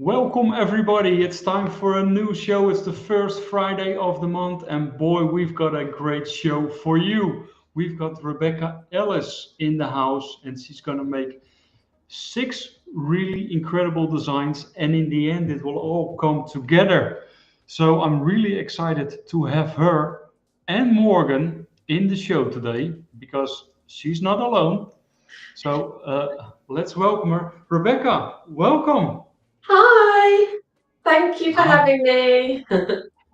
Welcome everybody. It's time for a new show. It's the first Friday of the month, and boy, we've got a great show for you. We've got Rebecca Ellis in the house, and she's going to make six really incredible designs, and in the end, it will all come together. So I'm really excited to have her and Morgan in the show today because she's not alone. So let's welcome her. Rebecca, welcome. Hi, thank you for having me.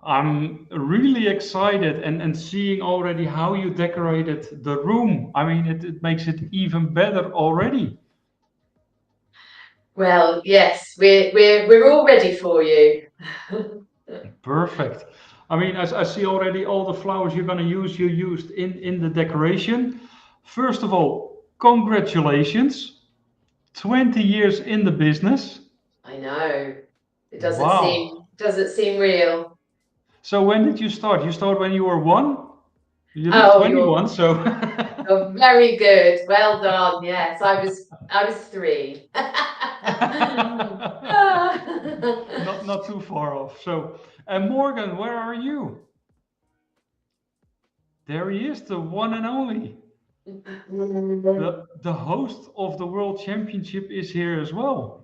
I'm really excited and seeing already how you decorated the room. I mean, it makes it even better already. Well, yes, we're all ready for you. Perfect. I mean, as I see already all the flowers you're going to use, you used in the decoration. First of all, congratulations. 20 years in the business. I know it Wow. doesn't seem real. So when did you start? You start when you were one? You look Oh, 21, so you're very good. Well done. Yes, I was three. not too far off. So, and Morgan, where are you? There he is, the one and only. The host of the World Championship is here as well.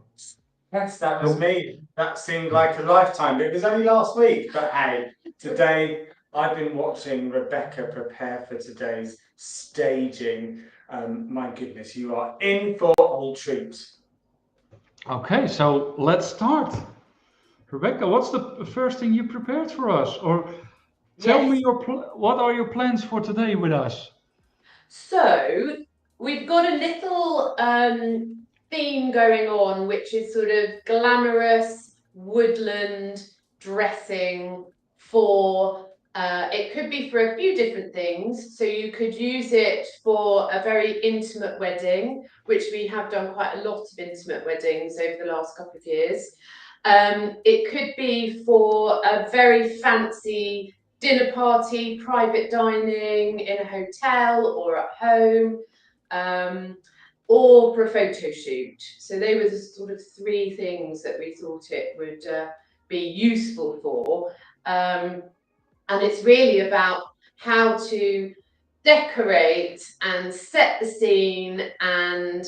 Yes, that was So, me. That seemed like a lifetime, but it was only last week. But hey, today I've been watching Rebecca prepare for today's staging. My goodness, you are in for a treat. okay, so let's start. Rebecca, what's the first thing you prepared for us? Or tell me Yes. what are your plans for today with us? So we've got a little theme going on, which is sort of glamorous woodland dressing for. It could be for a few different things. So you could use it for a very intimate wedding, which we have done quite a lot of intimate weddings over the last couple of years. It could be for a very fancy dinner party, private dining in a hotel or at home, or for a photo shoot. So they were the sort of three things that we thought it would be useful for. And it's really about how to decorate and set the scene and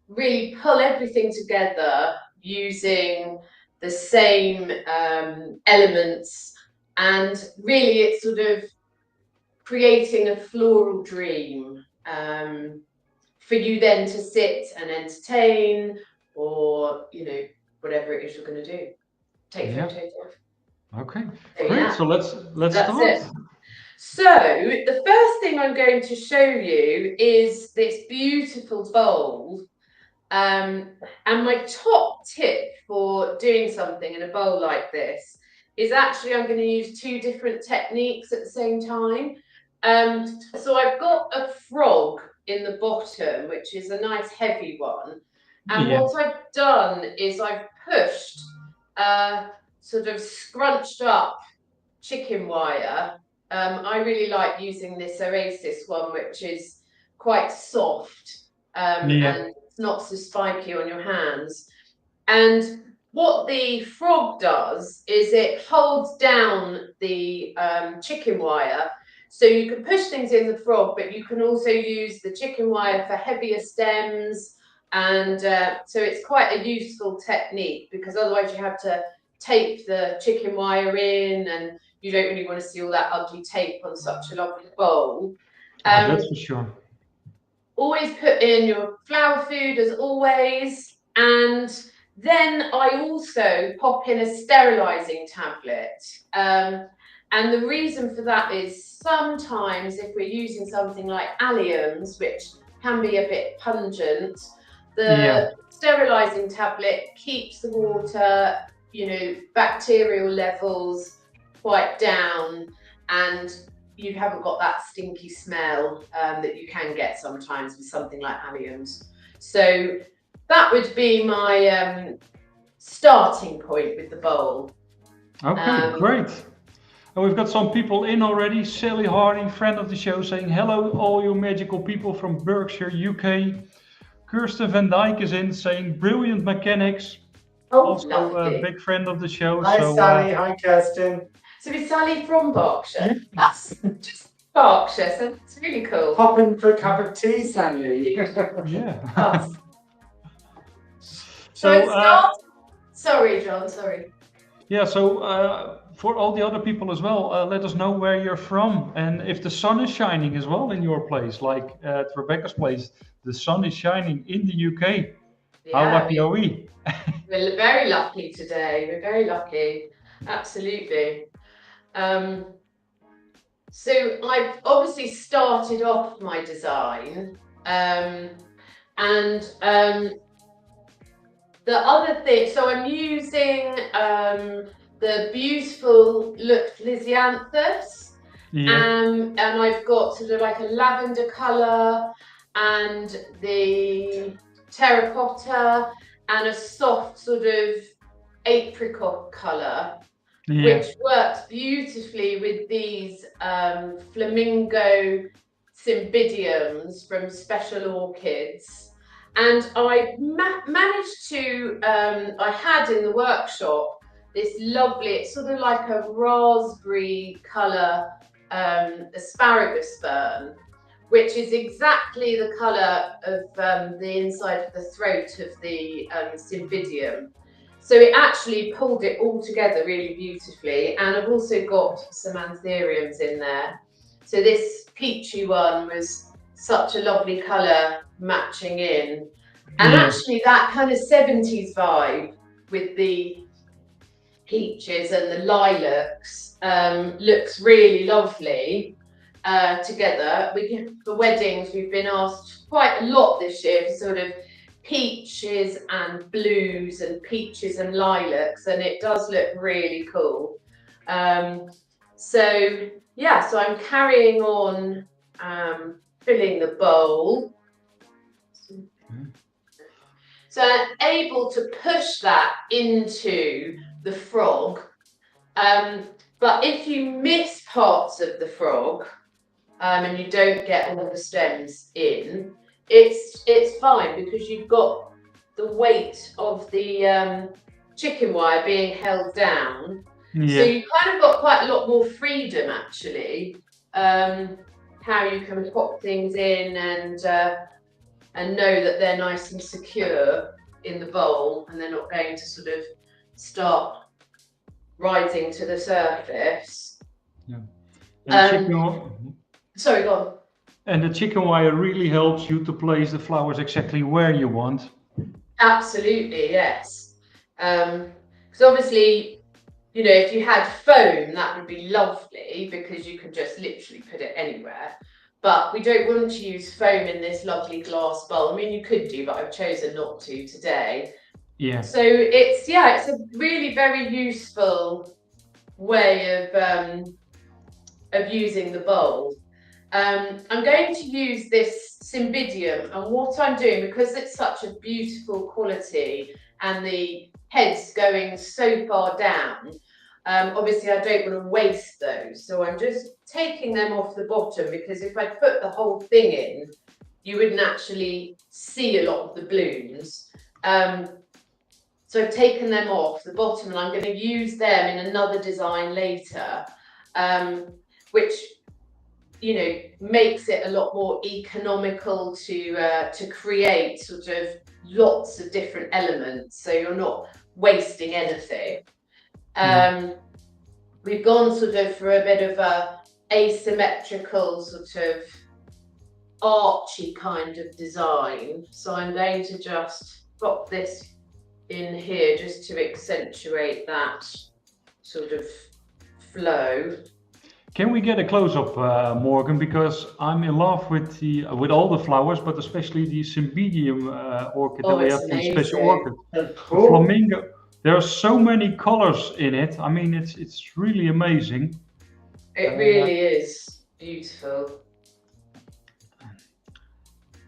really pull everything together using the same elements, and really it's sort of creating a floral dream for you then to sit and entertain, or whatever it is you're going to do, take Yeah. photos of. Okay. So Great. yeah, So let's that's start. it. So the first thing I'm going to show you is this beautiful bowl. And my top tip for doing something in a bowl like this is actually I'm going to use two different techniques at the same time. So I've got a frog in the bottom, which is a nice heavy one. And Yeah. what I've done is I've pushed sort of scrunched up chicken wire. I really like using this Oasis one, which is quite soft, Yeah. and it's not so spiky on your hands. And what the frog does is it holds down the chicken wire. So you can push things in the frog, but you can also use the chicken wire for heavier stems. And so it's quite a useful technique, because otherwise you have to tape the chicken wire in, and you don't really want to see all that ugly tape on such a lovely bowl. That's for sure. Always put in your flower food as always, and then I also pop in a sterilising tablet. And the reason for that is sometimes if we're using something like alliums, which can be a bit pungent, Yeah. the sterilising tablet keeps the water, bacterial levels quite down, and you haven't got that stinky smell that you can get sometimes with something like alliums. So that would be my starting point with the bowl. Okay, great. And we've got some people in already. Sally Harding, friend of the show, saying hello, all you magical people from Berkshire, UK. Kirsten van Dijk is in saying brilliant mechanics. Oh, also a lovely. big friend of the show. Hi, So Sally. Hi, Kirsten. So is Sally from Berkshire? yeah. That's just Berkshire, so that's really cool. Pop in for a cup of tea, Sally. Yeah. Us. So So it starts. Sorry, John. Sorry. yeah, so for all the other people as well, let us know where you're from and if the sun is shining as well in your place, like at Rebecca's place, the sun is shining in the UK. How Yeah, lucky are we? we're very lucky today. We're very lucky. Absolutely. So I've obviously started off my design, and the other thing, so I'm using the beautiful Look Lysianthus, Yeah. and I've got sort of like a lavender colour and the terracotta and a soft sort of apricot colour, Yeah. which works beautifully with these flamingo cymbidiums from Special Orchids. And I managed to, I had in the workshop this lovely, it's sort of like a raspberry colour asparagus fern, which is exactly the colour of the inside of the throat of the cymbidium. So it actually pulled it all together really beautifully. And I've also got some anthuriums in there. So this peachy one was such a lovely colour matching in. And actually that kind of 70s vibe with the peaches and the lilacs looks really lovely together. For weddings, we've been asked quite a lot this year for sort of peaches and blues and peaches and lilacs, and it does look really cool. So yeah, so I'm carrying on filling the bowl. So I'm able to push that into the frog. But if you miss parts of the frog and you don't get all the stems in, it's fine because you've got the weight of the chicken wire being held down. Yeah. So you kind of got quite a lot more freedom actually, how you can pop things in and know that they're nice and secure in the bowl and they're not going to sort of start rising to the surface. Yeah. Sorry, go on. And the chicken wire really helps you to place the flowers exactly where you want. Absolutely, yes. Because obviously, you know, if you had foam, that would be lovely because you can just literally put it anywhere. But we don't want to use foam in this lovely glass bowl. I mean, you could do, but I've chosen not to today. Yeah. So it's a really very useful way of using the bowl. I'm going to use this cymbidium, and what I'm doing, because it's such a beautiful quality and the head's going so far down, obviously I don't want to waste those. So I'm just taking them off the bottom because if I put the whole thing in, you wouldn't actually see a lot of the blooms. So I've taken them off the bottom and I'm going to use them in another design later, which, you know, makes it a lot more economical to create sort of lots of different elements. So you're not wasting anything. We've gone sort of for a bit of a asymmetrical sort of archy kind of design. So I'm going to just pop this in here just to accentuate that sort of flow. Can we get a close-up, Morgan? Because I'm in love with all the flowers, but especially the cymbidium orchid that we have from Special Orchid. Cool. The flamingo. There are so many colors in it. I mean, it's really amazing. It really is beautiful.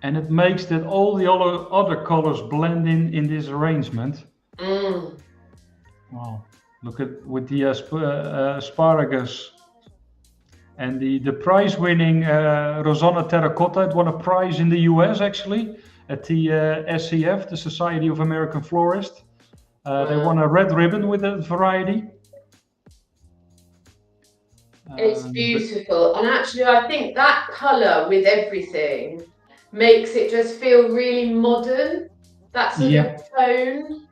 And it makes that all the other colors blend in this arrangement. Wow! Look at with the asparagus. And the prize-winning Rosanna terracotta, it won a prize in the US actually at the SCF, the Society of American Florists. They won a red ribbon with a variety. It's beautiful, and actually I think that colour with everything makes it just feel really modern, that sort of tone.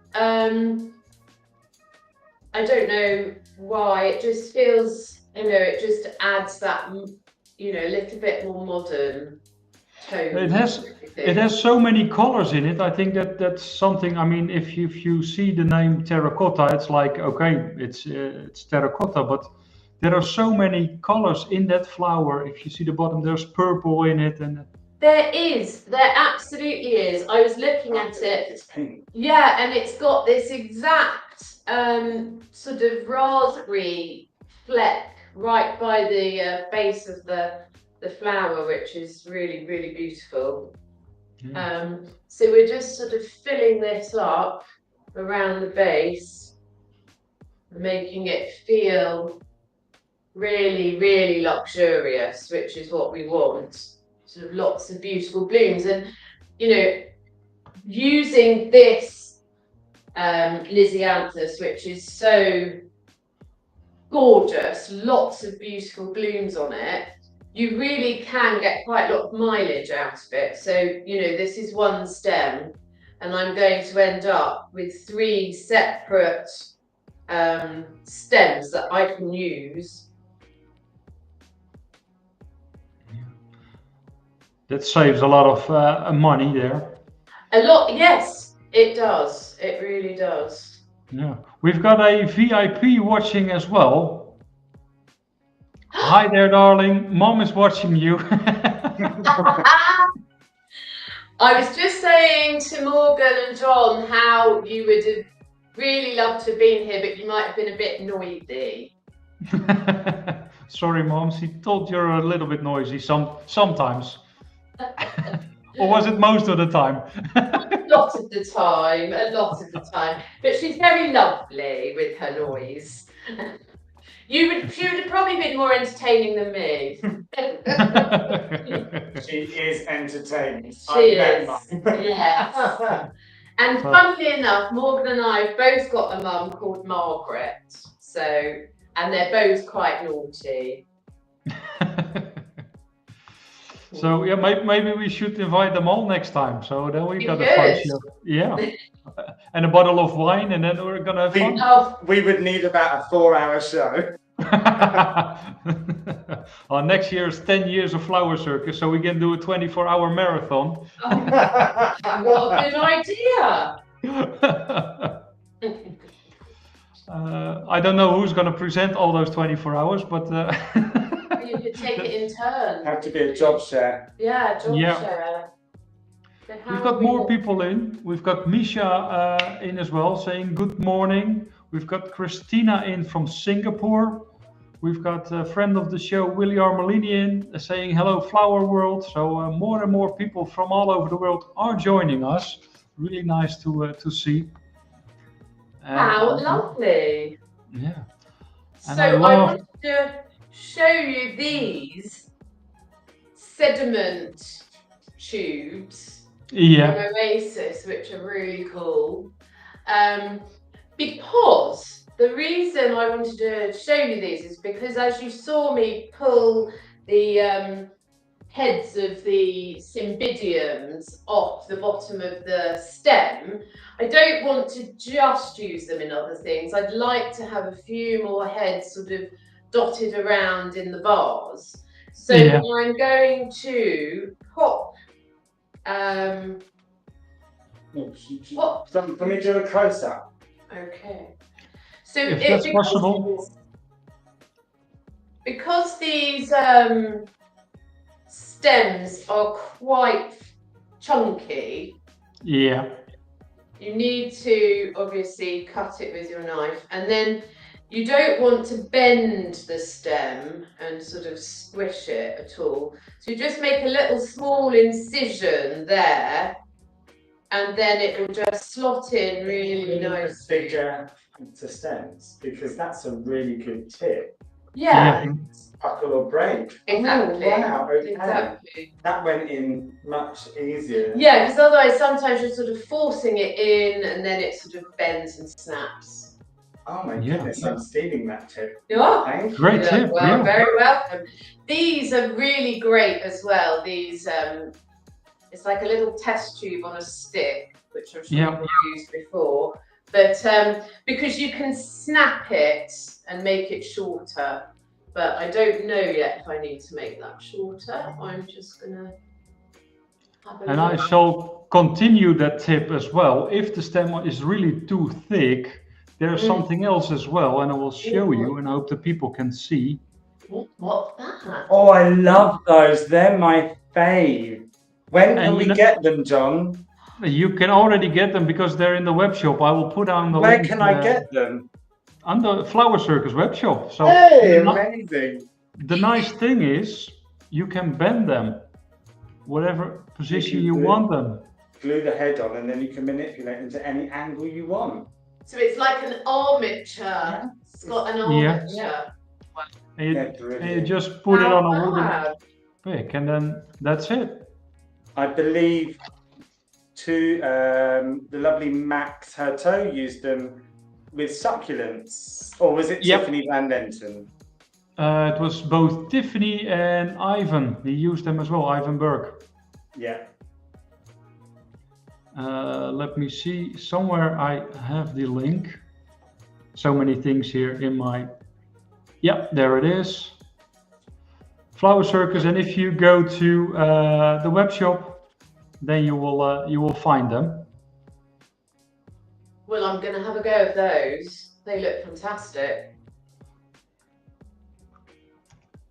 I don't know why, it just feels, it just adds that, a little bit more modern tone. It has so many colors in it. I think that's something. I mean, if you see the name terracotta, it's like, okay, it's terracotta, but there are so many colors in that flower. If you see the bottom, there's purple in it, and there absolutely is. I was looking at it. It's pink. Yeah, and it's got this exact sort of raspberry fleck right by the base of the flower, which is really, really beautiful. Yeah. So we're just sort of filling this up around the base, making it feel really, really luxurious, which is what we want. Sort of lots of beautiful blooms, and using this Lysianthus, which is so gorgeous, lots of beautiful blooms on it, you really can get quite a lot of mileage out of it. So this is one stem, and I'm going to end up with 3 separate stems that I can use. That saves a lot of money there. A lot, yes, it does. It really does. Yeah, we've got a VIP watching as well. Hi there, darling. Mom is watching you. I was just saying to Morgan and John how you would have really loved to have been here, but you might have been a bit noisy. Sorry, Mom. She told you're a little bit noisy sometimes. Or was it most of the time? A lot of the time. But she's very lovely with her noise. She would have probably been more entertaining than me. She is entertaining. She is. Yes. And funnily enough, Morgan and I have both got a mum called Margaret. And they're both quite naughty. So yeah, maybe we should invite them all next time. So then we got a fun show. Yeah. And a bottle of wine, and then we're gonna have fun. We would need about a 4-hour show. Well, next year is 10 years of Flower Circus, so we can do a 24-hour marathon. What a good idea! I don't know who's going to present all those 24 hours, but you could take it in turn. Have to be a job share. Yeah, job share. We've got more people in. We've got Misha in as well, saying good morning. We've got Christina in from Singapore. We've got a friend of the show, Willie Armelini, in saying hello, Flower World. So more and more people from all over the world are joining us. Really nice to see. How lovely! Yeah. And so I wanted to show you these sediment tubes from Oasis, which are really cool. Because the reason I wanted to show you these is because as you saw me pull the heads of the cymbidiums off the bottom of the stem, I don't want to just use them in other things. I'd like to have a few more heads sort of dotted around in the vase. So I'm going to pop Can we do a close-up? Okay. So if that's possible. Because these stems are quite chunky. Yeah. You need to obviously cut it with your knife, and then you don't want to bend the stem and sort of squish it at all. So you just make a little small incision there, and then it will just slot in really nicely. Bigger to stems, because that's a really good tip. Yeah. buckle or break. Exactly. Oh, wow, okay. Exactly. That went in much easier. Yeah, because otherwise sometimes you're sort of forcing it in and then it sort of bends and snaps. Oh my Yeah. goodness, I'm stealing that tip. Yeah. Thank you. Great Yeah, tip. well, Yeah. very welcome. These are really great as well. These, it's like a little test tube on a stick, which I'm sure Yeah. you've used before. But because you can snap it and make it shorter, but I don't know yet if I need to make that shorter. I'm just gonna have a And I look. shall continue that tip as well. If the stem is really too thick, there's something else as well, and I will show you, and I hope the people can see. What's that? Oh, I love those. They're my fave. When can And we get them, John? You can already get them because they're in the web shop. I will put down the Where link. can I get them? On the Flower Circus web shop. So Hey, amazing. the nice thing is you can bend them whatever position you glue- want them. Glue the head on and then you can manipulate them to any angle you want. So it's like an armature. It's got an armature. And you just put it on a wooden pick, and then that's it. I believe the lovely Max Herto used them with succulents, or was it Tiffany Van Denton? It was both Tiffany and Ivan. He used them as well, Ivan Burke. Yeah. Let me see. Somewhere I have the link. So many things here in my. Yeah, there it is. Flower Circus, and if you go to the web shop, then you will find them. Well, I'm going to have a go of those. They look fantastic.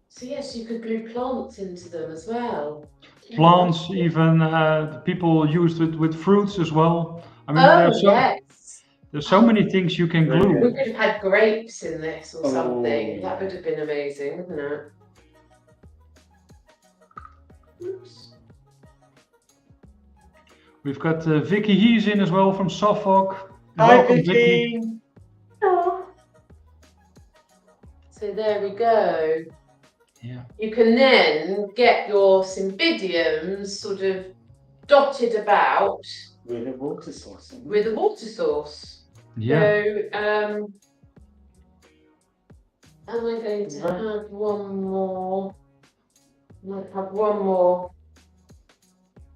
So yes, you could glue plants into them as well. Plants, even people used it with fruits as well. I mean, there's so many things you can glue. We could have had grapes in this or something. That would have been amazing, wouldn't it? Oops. We've got Vicky Hees in as well from Suffolk. Hi, Welcome, Vicky. Oh. So there we go. Yeah. You can then get your cymbidiums sort of dotted about with a water source. With a water source. Yeah. So, am I going to have one more? I might have one more.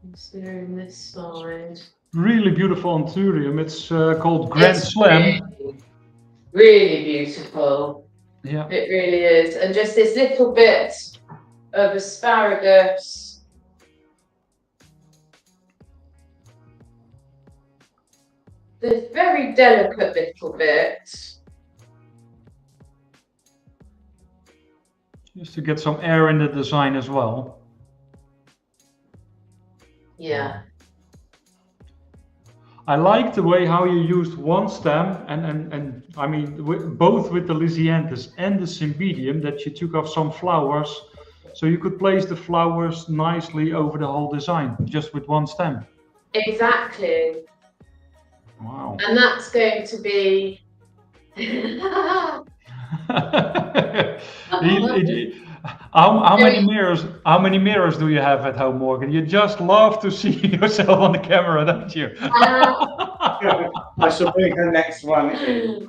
Let's do on this side. Really beautiful anthurium. It's called Grand Slam. Really beautiful. Yeah. It really is. And just this little bit of asparagus. This very delicate little bit. Just to get some air in the design as well. Yeah. I like the way how you used one stem and I mean both with the Lysianthus and the Cymbidium, that you took off some flowers so you could place the flowers nicely over the whole design just with one stem. Exactly. Wow. And that's going to be how many mirrors do you have at home, Morgan? You just love to see yourself on the camera, don't you? I shall bring her next one in.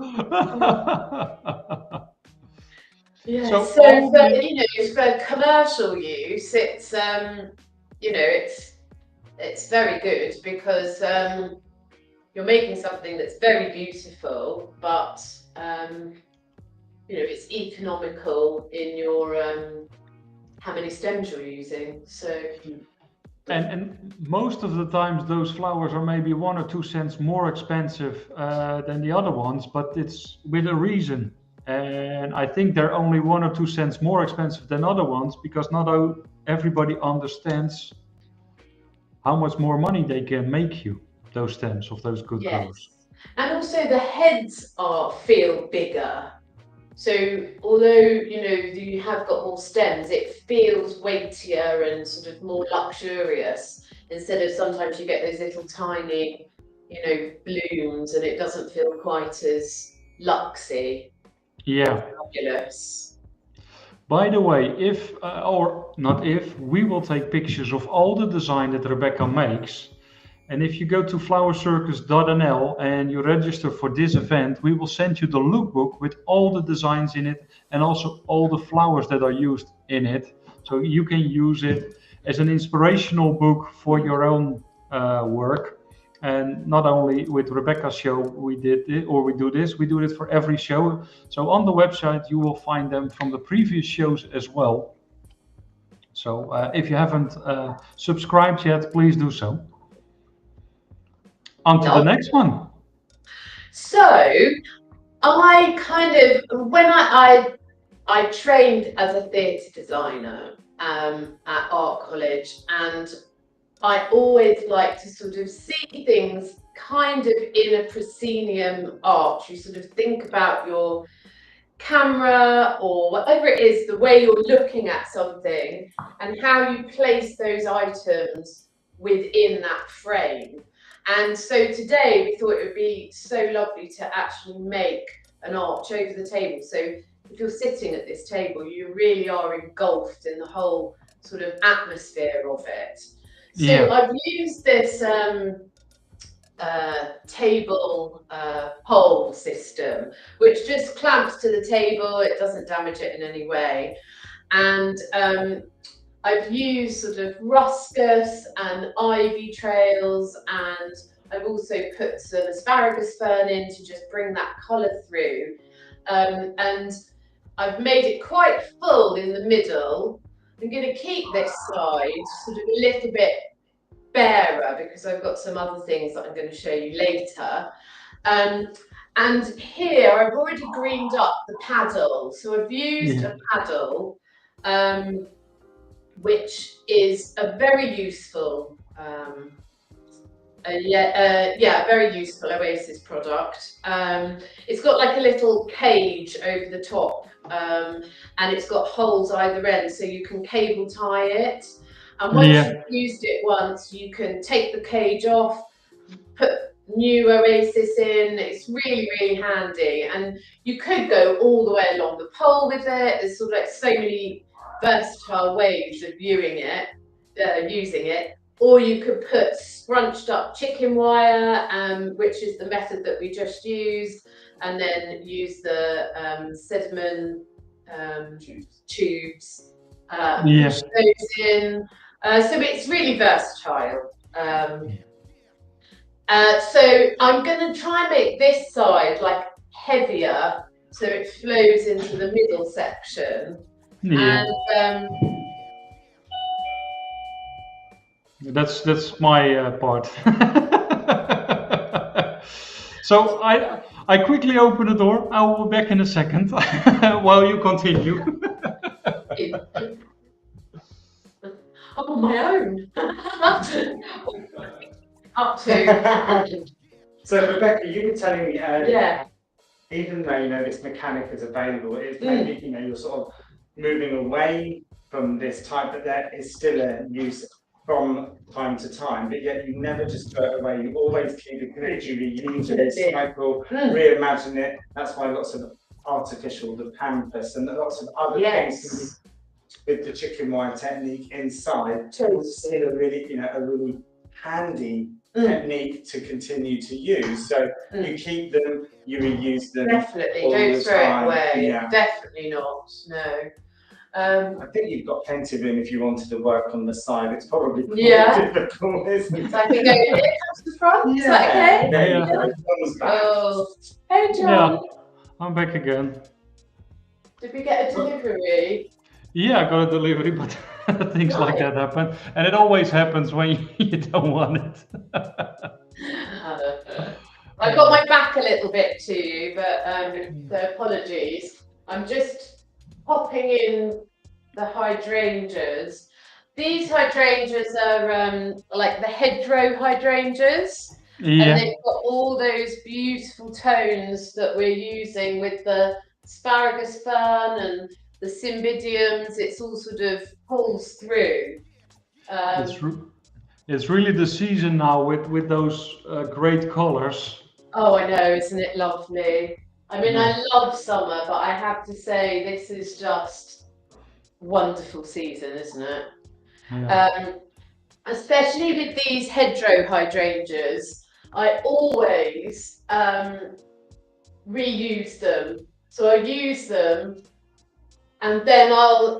Yeah. So for commercial use, it's it's very good because you're making something that's very beautiful, but it's economical in your how many stems you're using. So and most of the times those flowers are maybe 1 or 2 cents more expensive than the other ones, but it's with a reason. And I think they're only 1 or 2 cents more expensive than other ones because not everybody understands how much more money they can make you, those stems of those good colors. And also the heads feel bigger. So although you have got more stems, it feels weightier and sort of more luxurious instead of sometimes you get those little tiny, blooms and it doesn't feel quite as luxy. Yeah. Fabulous. By the way, if or not if, we will take pictures of all the design that Rebecca makes. And if you go to flowercircus.nl and you register for this event, we will send you the lookbook with all the designs in it and also all the flowers that are used in it. So you can use it as an inspirational book for your own work. And not only with Rebecca's show we did it, or we do this, we do it for every show. So on the website you will find them from the previous shows as well. So if you haven't subscribed yet, please do so. On to the next one. So I kind of, when I trained as a theatre designer at art college, and I always like to sort of see things kind of in a proscenium arch. You sort of think about your camera or whatever it is, the way you're looking at something and how you place those items within that frame. And so today we thought it would be so lovely to actually make an arch over the table. So if you're sitting at this table, you really are engulfed in the whole sort of atmosphere of it. So Yeah. I've used this table pole system, which just clamps to the table. It doesn't damage it in any way. And I've used sort of ruscus and ivy trails, and I've also put some asparagus fern in to just bring that colour through. And I've made it quite full in the middle. I'm going to keep this side sort of a little bit barer because I've got some other things that I'm going to show you later. And here I've already greened up the paddle. So I've used a paddle, which is a very useful, very useful Oasis product. It's got like a little cage over the top, and it's got holes either end, so you can cable tie it. And once you've used it once, you can take the cage off, put new Oasis in. It's really, really handy. And you could go all the way along the pole with it. There's sort of like so many versatile ways of using it. Or you could put scrunched up chicken wire, which is the method that we just used, and then use the sediment tubes. Push those in. So it's really versatile. So I'm going to try and make this side like heavier so it flows into the middle section. Yeah. And that's my part. So I quickly open the door. I will be back in a second while you continue. I'm on my own. Up to. So Rebecca, you were telling me earlier, even though this mechanic is available, it's maybe you're sort of moving away from this type, but there is still a use from time to time, but yet you never just throw it away. You always keep it good. You reuse it, recycle, reimagine it. That's why lots of artificial, the pampas, and lots of other things with the chicken wire technique inside. It's still a really handy technique to continue to use. So you keep them, you reuse them. Definitely, don't throw it away. Yeah. Definitely not. No. I think you've got plenty of room if you wanted to work on the side. It's probably difficult, isn't it? So I can go here, comes the front. Is that okay? There you go. Oh, hey John. Yeah, I'm back again. Did we get a delivery? Yeah, I got a delivery, but things like that happen. And it always happens when you don't want it. I got my back a little bit to you, but so apologies. I'm just popping in the hydrangeas. These hydrangeas are like the hedgerow hydrangeas. Yeah. And they've got all those beautiful tones that we're using with the asparagus fern and the cymbidiums. It's all sort of pulls through. It's really the season now with those great colors. Oh, I know, isn't it lovely? I mean, I love summer, but I have to say this is just wonderful season, isn't it? Yeah. Especially with these hedgerow hydrangeas, I always reuse them. So I use them and then I'll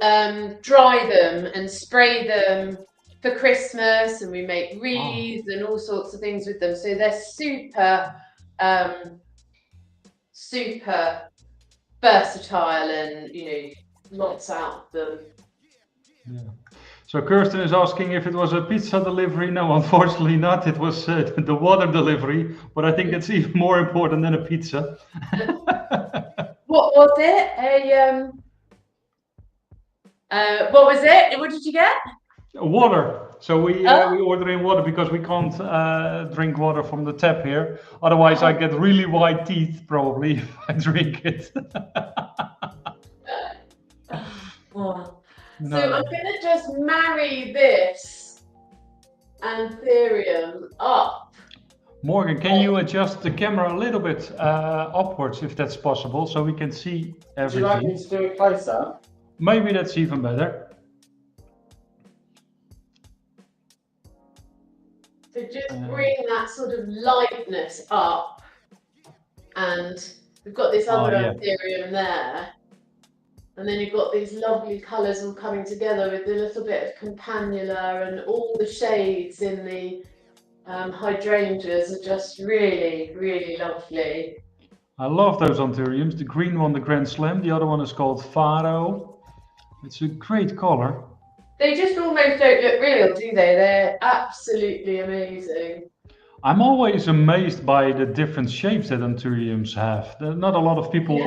dry them and spray them for Christmas, and we make wreaths and all sorts of things with them. So they're super, super versatile, and lots out of them. Yeah. So Kirsten is asking if it was a pizza delivery. No, unfortunately not. It was the water delivery, but I think it's even more important than a pizza. What was it? What was it? What did you get? Water. So we order in water because we can't drink water from the tap here. Otherwise, I get really white teeth probably if I drink it. So I'm going to just marry this anthurium up. Morgan, can you adjust the camera a little bit upwards if that's possible, so we can see everything? Would you like me to do it closer? Maybe that's even better. So just bring that sort of lightness up, and we've got this other anthurium there. And then you've got these lovely colours all coming together with a little bit of campanula, and all the shades in the hydrangeas are just really, really lovely. I love those anthuriums. The green one, the Grand Slam. The other one is called Faro. It's a great colour. They just almost don't look real, do they? They're absolutely amazing. I'm always amazed by the different shapes that anthuriums have. Not a lot of people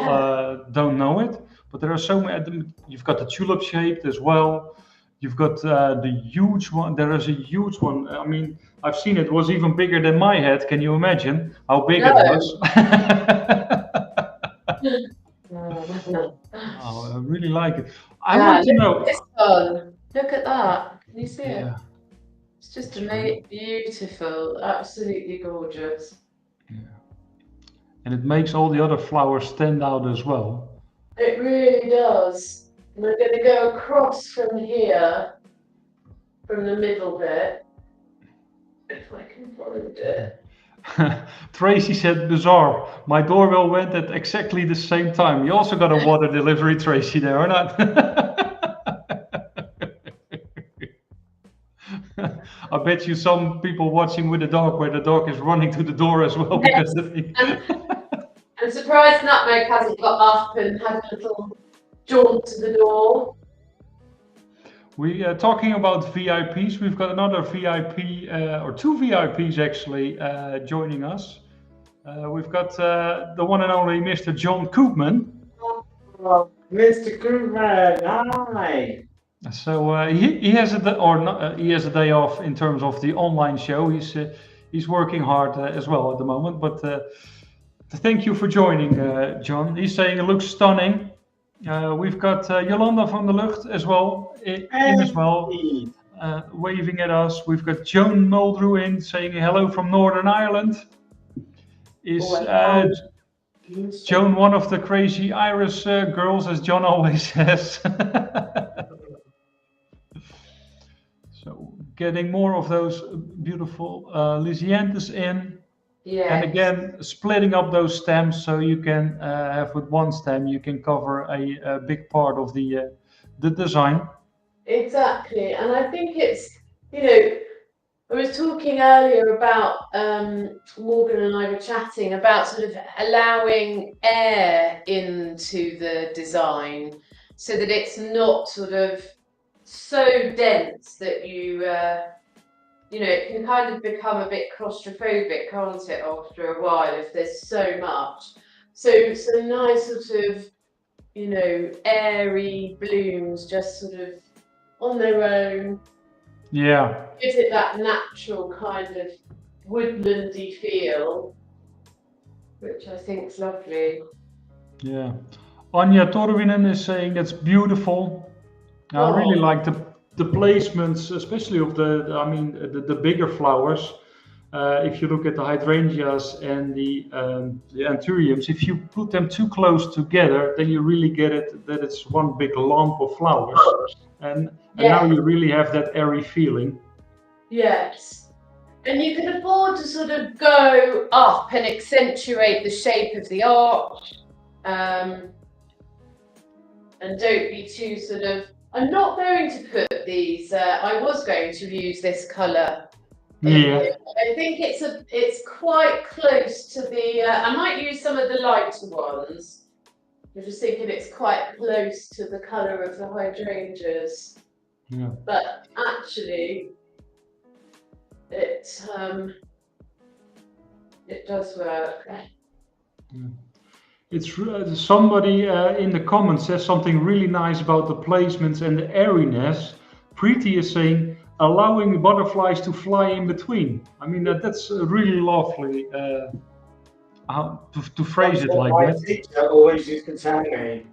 don't know it. But there are so many. You've got the tulip shaped as well. You've got the huge one. There is a huge one. I mean, I've seen it. It was even bigger than my head. Can you imagine how big it was? Oh, I really like it. I want to know. This one. Look at that. Can you see it? It's just beautiful. Absolutely gorgeous. Yeah. And it makes all the other flowers stand out as well. It really does. We're going to go across from here, from the middle bit, if I can find it. Tracy said, bizarre. My doorbell went at exactly the same time. You also got a water delivery, Tracy, there, or not? I bet you some people watching with a dog where the dog is running to the door as well. Because I'm surprised Nutmeg hasn't got up and had a little jaunt to the door. We are talking about VIPs. We've got another VIP, or two VIPs actually, joining us. We've got the one and only Mr. John Koopman. Oh, Mr. Koopman, hi. So he has a day off in terms of the online show. He's working hard as well at the moment, but. Thank you for joining, John. He's saying it looks stunning. We've got Jolanda van der Lucht as well, waving at us. We've got Joan Muldrew in saying hello from Northern Ireland. Is Joan one of the crazy Irish girls, as John always says? So getting more of those beautiful Lysianthus in. Yes. And again, splitting up those stems so you can have with one stem, you can cover a big part of the design. Exactly. And I think it's, I was talking earlier about, Morgan and I were chatting about sort of allowing air into the design so that it's not sort of so dense that it can kind of become a bit claustrophobic, can't it, after a while if there's so much. So some nice sort of, airy blooms just sort of on their own. Yeah. Gives it that natural kind of woodlandy feel, which I think is lovely. Yeah. Anja Torvinen is saying that's beautiful. I really like the placements, especially of the bigger flowers. if you look at the hydrangeas and the anthuriums, if you put them too close together, then you really get it that it's one big lump of flowers, and now Yeah. you really have that airy feeling. Yes. And you can afford to sort of go up and accentuate the shape of the arch. And don't be too sort of. I'm not going to put these. I was going to use this colour. Yeah. I think it's quite close to the. I might use some of the lighter ones. I'm just thinking it's quite close to the colour of the hydrangeas. Yeah. But actually, it does work. It's somebody in the comments says something really nice about the placements and the airiness. Preeti is saying allowing butterflies to fly in between. I mean that's really lovely to phrase it like my that. teacher always used to tell me.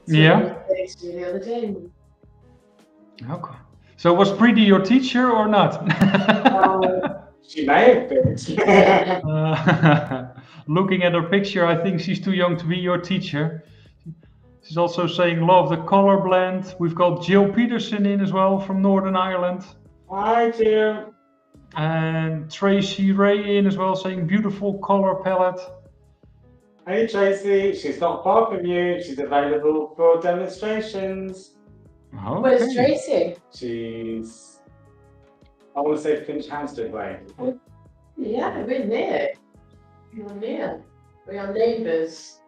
Yeah. The other day. Okay. So was Preeti your teacher or not? She may have been. Looking at her picture, I think she's too young to be your teacher. She's also saying love the color blend. We've got Jill Peterson in as well from Northern Ireland. Hi, Jill. And Tracy Ray in as well, saying beautiful color palette. Hey, Tracy. She's not far from you. She's available for demonstrations. Okay. Where's Tracy? She's, I want to say Finch Hampstead way. Yeah, we're near. You're near. We are neighbours.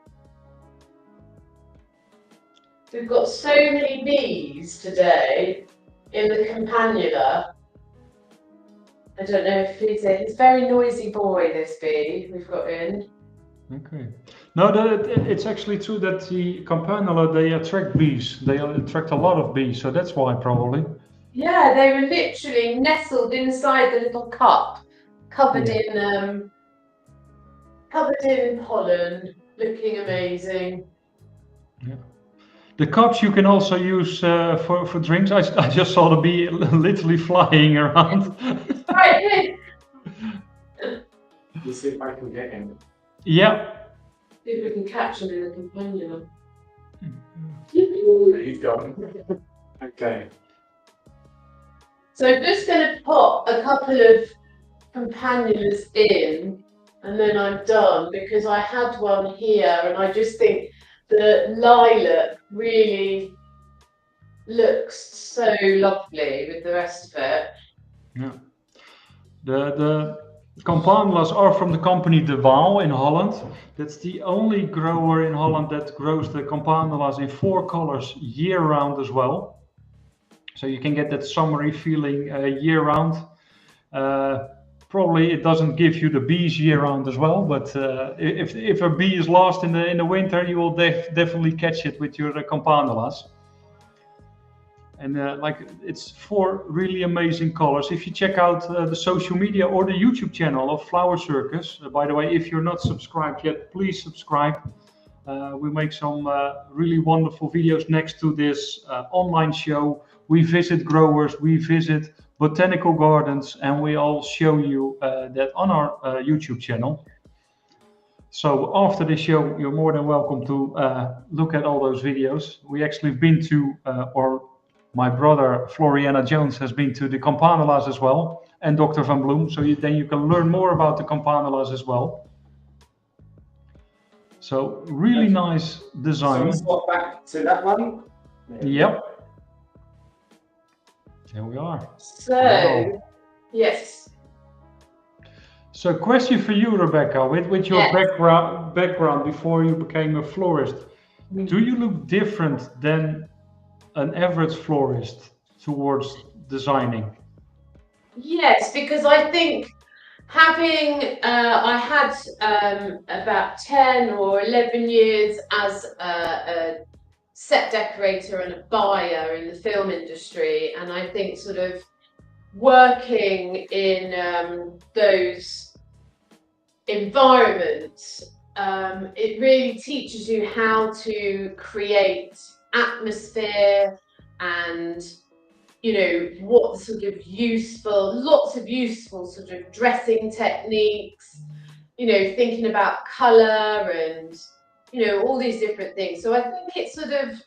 We've got so many bees today in the campanula. I don't know if he's a very noisy boy, this bee we've got in. Okay. No, it's actually true that the campanula, they attract bees. They attract a lot of bees, so that's why probably. Yeah, they were literally nestled inside the little cup, covered in pollen, looking amazing. Yeah. The cups you can also use for drinks. I just saw the bee literally flying around. Right. Let's see if I can get him. Yeah. See if we can catch him in the campanula. He's gone. Okay. So I'm just going to pop a couple of campanulas in, and then I'm done, because I had one here and I just think the lilac really looks so lovely with the rest of it. Yeah. The campanulas are from the company De Waal in Holland. That's the only grower in Holland that grows the campanulas in 4 colors year round as well. So you can get that summery feeling year round. Probably it doesn't give you the bees year round as well, but if a bee is lost in the winter, you will definitely catch it with your campanulas. And like it's 4 really amazing colors. If you check out the social media or the YouTube channel of Flower Circus, by the way, if you're not subscribed yet, please subscribe. We make some really wonderful videos next to this online show. We visit growers, we visit botanical gardens, and we all show you that on our YouTube channel. So after the show, you're more than welcome to look at all those videos. We actually been to, or my brother Floriana Jones has been to the campanulas as well, and Dr. Van Bloem. So then you can learn more about the campanulas as well. So really nice design. So swap back to that one. Yep. There we are. So, Wow. yes. So question for you, Rebecca, with your Yes. background before you became a florist, do you look different than an average florist towards designing? Yes, because I think having, I had about 10 or 11 years as a set decorator and a buyer in the film industry, and I think sort of working in those environments, it really teaches you how to create atmosphere and you know, what sort of lots of useful sort of dressing techniques, you know, thinking about colour and, you know, all these different things. So I think it sort of,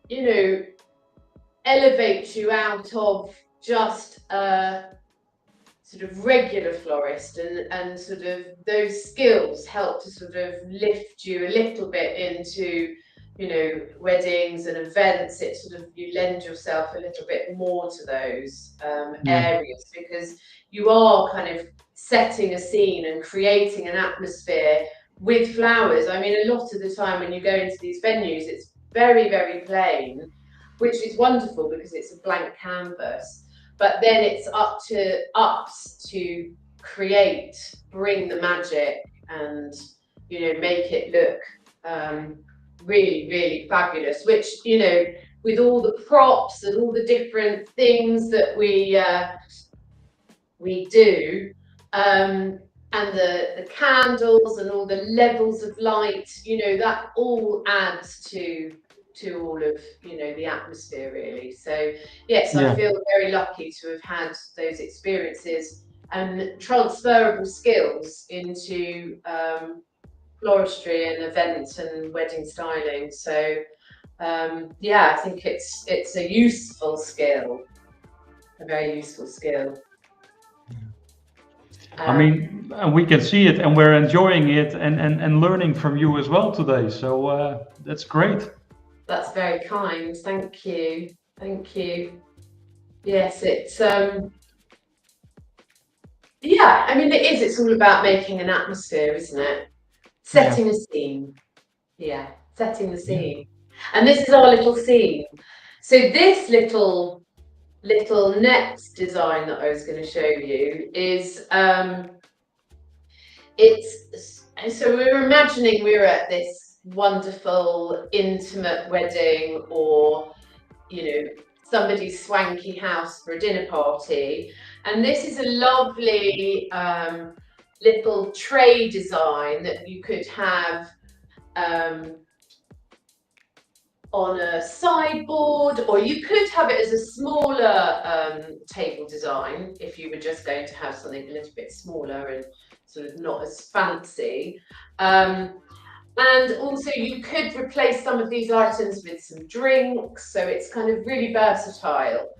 you know, elevates you out of just a sort of regular florist, and sort of those skills help to sort of lift you a little bit into, you know, weddings and events. It sort of, you lend yourself a little bit more to those areas, because you are kind of setting a scene and creating an atmosphere with flowers. I mean, a lot of the time when you go into these venues, it's very, very plain, which is wonderful because it's a blank canvas. But then it's up to us to bring the magic, and, you know, make it look really, really fabulous. Which, you know, with all the props and all the different things that we do, and the candles and all the levels of light, you know, that all adds to all of, you know, the atmosphere, really. So yes, I feel very lucky to have had those experiences and transferable skills into floristry and event and wedding styling. So yeah, I think it's a useful skill, a very useful skill. I mean, we can see it, and we're enjoying it, and learning from you as well today. So that's great. That's very kind. Thank you. Thank you. Yes, it's yeah, I mean, it's all about making an atmosphere, isn't it? Setting a scene. Yeah, setting the scene. And this is our little scene. So this little next design that I was going to show you is so we were imagining we were at this wonderful intimate wedding, or, you know, somebody's swanky house for a dinner party, and this is a lovely little tray design that you could have on a sideboard, or you could have it as a smaller table design if you were just going to have something a little bit smaller and sort of not as fancy. And also you could replace some of these items with some drinks, so it's kind of really versatile.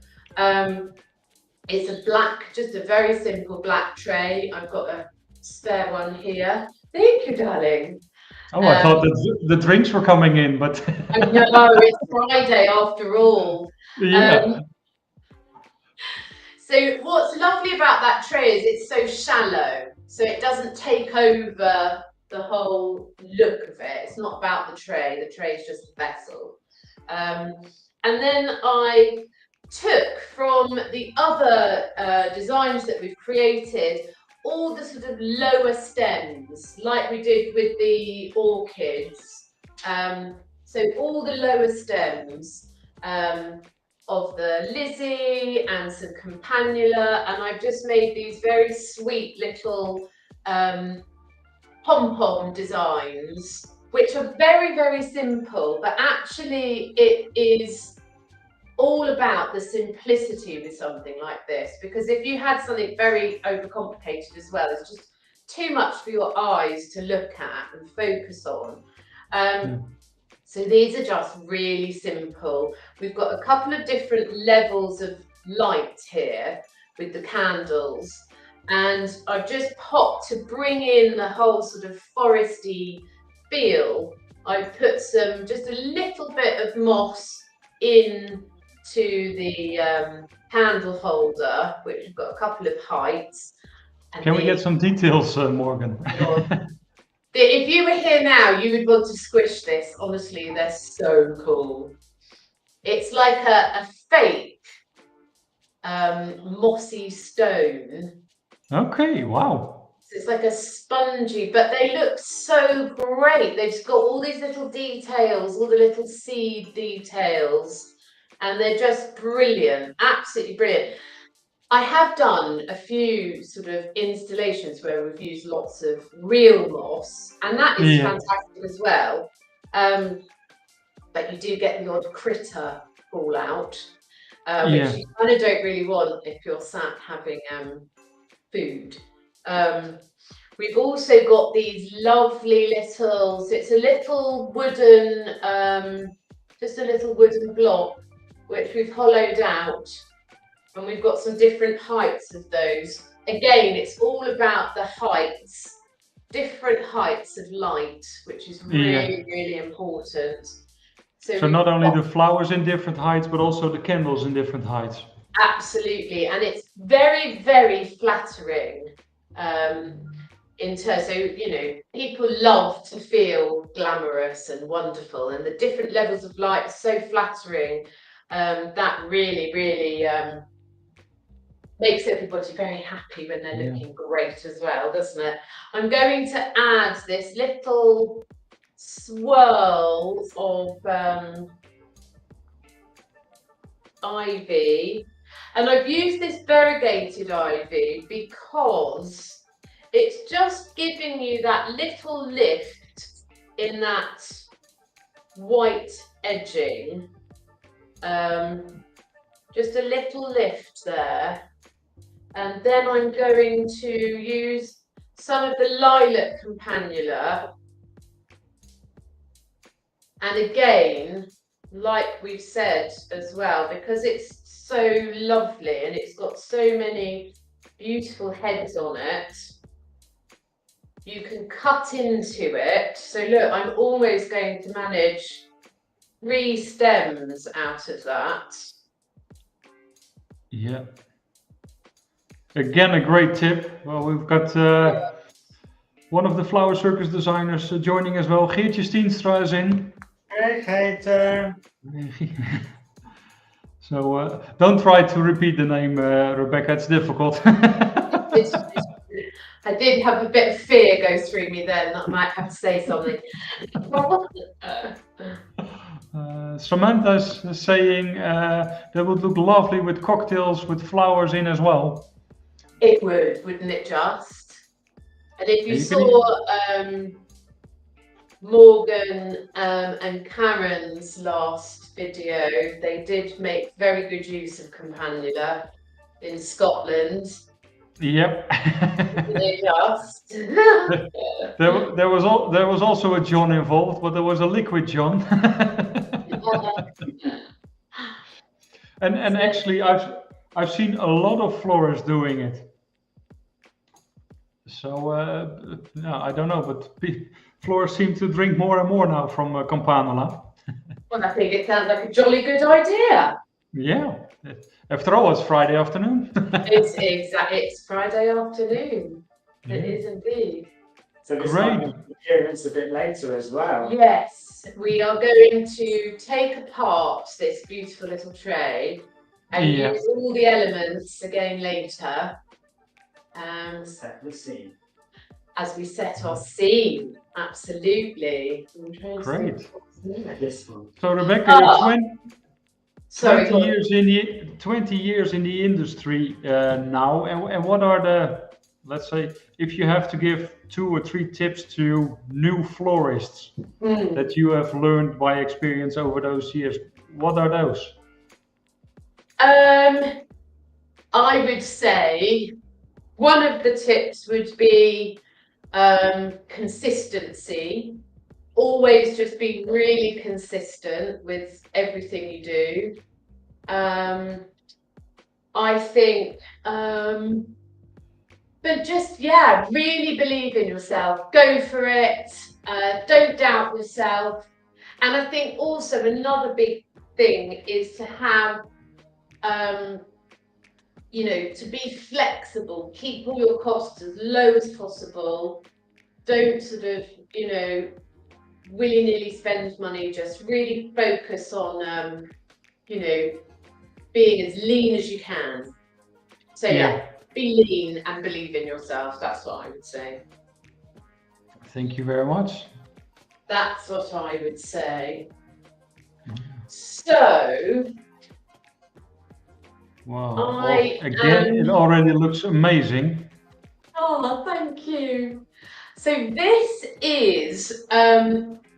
It's a black, just a very simple black tray. I've got a spare one here. Thank you, darling. Oh, I thought that the drinks were coming in, but I know, it's Friday after all. yeah. So what's lovely about that tray is it's so shallow, so it doesn't take over the whole look of it. It's not about the tray is just a vessel. And then I took from the other designs that we've created all the sort of lower stems, like we did with the orchids. So all the lower stems of the Lizzie and some campanula, and I've just made these very sweet little pom-pom designs, which are very, very simple, but actually it is all about the simplicity with something like this, because if you had something very overcomplicated as well, it's just too much for your eyes to look at and focus on. So these are just really simple. We've got a couple of different levels of light here with the candles, and I've just popped to bring in the whole sort of foresty feel. I've put just a little bit of moss in to the candle holder, which we've got a couple of heights. And can we get some details, Morgan? If you were here now, you would want to squish this. Honestly, they're so cool. It's like a fake mossy stone. Okay, wow. So it's like a spongy, but they look so great. They've just got all these little details, all the little seed details, and they're just brilliant, absolutely brilliant. I have done a few sort of installations where we've used lots of real moss, and that is fantastic as well. But you do get the odd critter fall out. which you kind of don't really want if you're sat having food. We've also got these lovely little, so it's a little wooden, just a little wooden block, which we've hollowed out, and we've got some different heights of those. Again, it's all about the heights, different heights of light, which is really, really important. So not only the flowers in different heights, but also the candles in different heights. Absolutely, and it's very, very flattering. So, you know, people love to feel glamorous and wonderful, and the different levels of light are so flattering. That really, really makes everybody very happy when they're looking great as well, doesn't it? I'm going to add this little swirl of ivy, and I've used this variegated ivy because it's just giving you that little lift in that white edging, just a little lift there. And then I'm going to use some of the lilac campanula. And again, like we've said as well, because it's so lovely and it's got so many beautiful heads on it, you can cut into it. So look, I'm almost going to manage 3 stems out of that. Yeah. Again, a great tip. Well, we've got one of the Flower Circus designers joining as well. Geertje Stienstra is in. Hey, Kate. So don't try to repeat the name, Rebecca. It's difficult. I did have a bit of fear go through me then that I might have to say something. Samantha's saying that would look lovely with cocktails with flowers in as well. It would, wouldn't it just? And if you saw Morgan and Karen's last video, they did make very good use of campanula in Scotland. Yep. They just. there was also a John involved, but there was a liquid John. and actually, I've seen a lot of florists doing it. So I don't know, but florists seem to drink more and more now from campanula. Well, I think it sounds like a jolly good idea. Yeah. After all, it's Friday afternoon. It's Friday afternoon. Yeah. It is indeed. So this might be appearance a bit later as well. Yes, we are going to take apart this beautiful little tray and use all the elements again later. Set the scene. As we set our scene, absolutely. Great. This one. So Rebecca, 20 years in the industry now, and what are the, let's say, if you have to give 2 or 3 tips to new florists that you have learned by experience over those years, what are those? I would say one of the tips would be consistency. Always just be really consistent with everything you do. I think, but just, really believe in yourself. Go for it. Don't doubt yourself. And I think also another big thing is to have, to be flexible. Keep all your costs as low as possible. Don't sort of, willy-nilly spend money. Just really focus on, being as lean as you can. So be lean and believe in yourself. That's what I would say. Thank you very much. That's what I would say. So, wow. It already looks amazing. Oh, thank you. So this is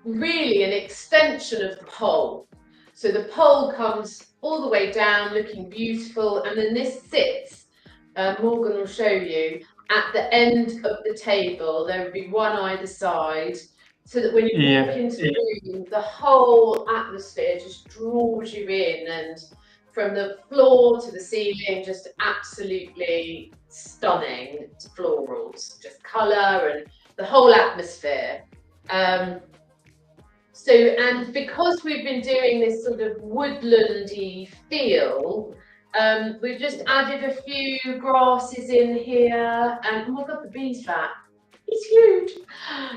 really an extension of the pole. So the pole comes all the way down, looking beautiful. And then this sits, Morgan will show you, at the end of the table. There would be one either side, so that when you walk into the room, the whole atmosphere just draws you in, and from the floor to the ceiling, just absolutely stunning florals, just colour and the whole atmosphere. And because we've been doing this sort of woodlandy feel, we've just added a few grasses in here, and oh my god, the bee's back. It's huge.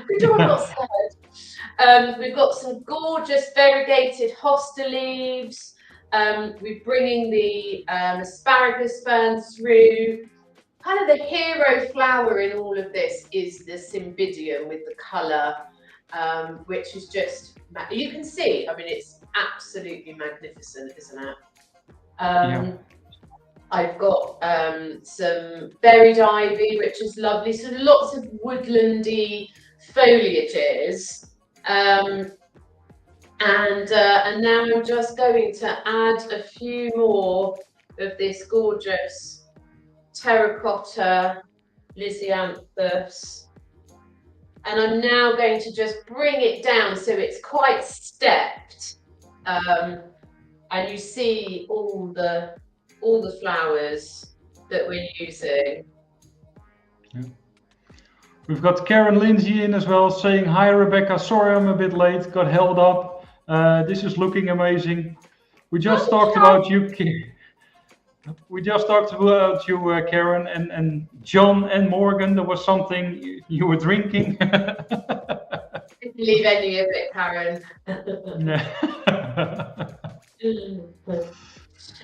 Good job I'm not scared. We've got some gorgeous variegated hosta leaves. We're bringing the asparagus ferns through. Kind of the hero flower in all of this is the cymbidium with the colour, which is just, you can see, I mean, it's absolutely magnificent, isn't it? I've got some buried ivy, which is lovely. So lots of woodlandy foliages. And now I'm just going to add a few more of this gorgeous terracotta Lysianthus. And I'm now going to just bring it down so it's quite stepped. And you see all the flowers that we're using. Yeah. We've got Karen Lindsay in as well, saying, hi Rebecca, sorry I'm a bit late, got held up. This is looking amazing. We just talked about you. We just talked about you, Karen, and John and Morgan. There was something you were drinking. Didn't leave any of it, Karen.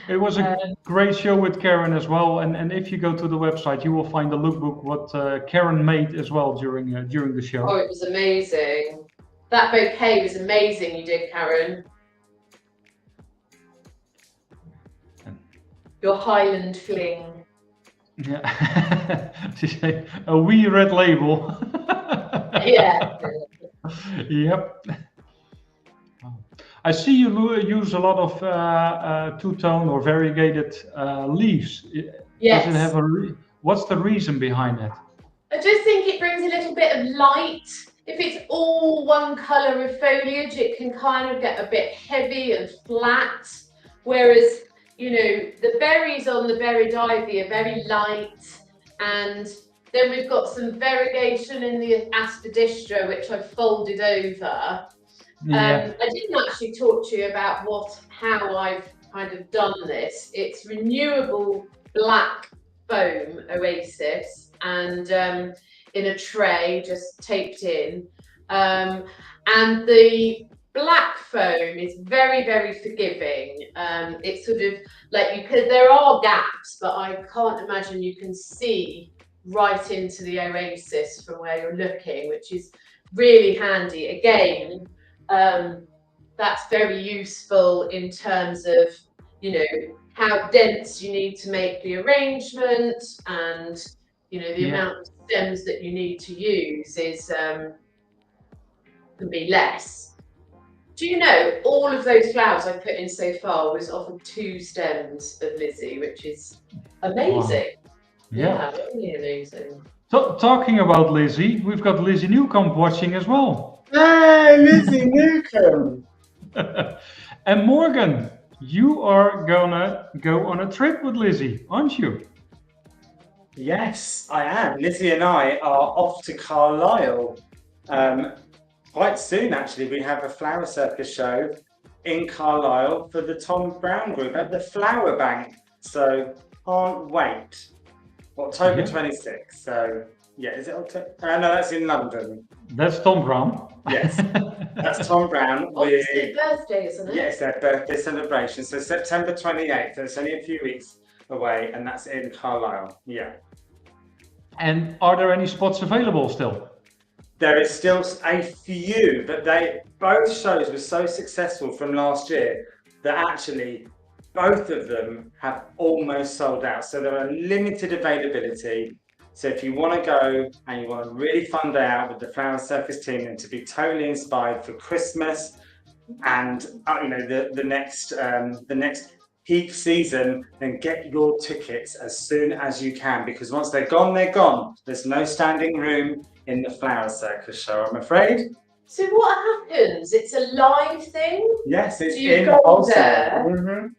It was a great show with Karen as well, and if you go to the website, you will find the lookbook what Karen made as well during the show. Oh, it was amazing. That bouquet was amazing. You did, Karen. Your Highland fling. Yeah, a wee red label. Yeah. Yep. I see you use a lot of two-tone or variegated leaves. Yes. Does it have what's the reason behind that? I just think it brings a little bit of light. If it's all one colour of foliage, it can kind of get a bit heavy and flat. Whereas, you know, the berries on the buried ivy are very light. And then we've got some variegation in the aspidistra, which I've folded over. Yeah. I didn't actually talk to you about how I've kind of done this. It's renewable black foam oasis, and in a tray, just taped in. And the black foam is very, very forgiving. It's sort of like there are gaps, but I can't imagine you can see right into the oasis from where you're looking, which is really handy. Again, that's very useful in terms of, you know, how dense you need to make the arrangement, and, you know, the amount of stems that you need to use is can be less. Do you know, all of those flowers I put in so far was off of 2 stems of Lizzie, which is amazing. Wow. Yeah, really amazing. So, talking about Lizzie, we've got Lizzie Newcomb watching as well. Hey, Lizzie Newcomb! And Morgan, you are gonna go on a trip with Lizzie, aren't you? Yes, I am. Lizzie and I are off to Carlisle. Quite soon, actually. We have a flower circus show in Carlisle for the Tom Brown Group at the Flower Bank. So, can't wait. October 26th. So, yeah, is it October? No, that's in London. That's Tom Brown. Yes, that's Tom Brown. It's their birthday, isn't it? Yes, their birthday celebration. So September 28th. So it's only a few weeks away, and that's in Carlisle. Yeah. And are there any spots available still? There is still a few, but both shows were so successful from last year that actually both of them have almost sold out. So there are limited availability. So if you want to go and you want a really fun day out with the Flower Circus team and to be totally inspired for Christmas and you know the next peak season, then get your tickets as soon as you can, because once they're gone, they're gone. There's no standing room in the Flower Circus show, I'm afraid. So what happens? It's a live thing? Yes, it's you in go wholesale. there,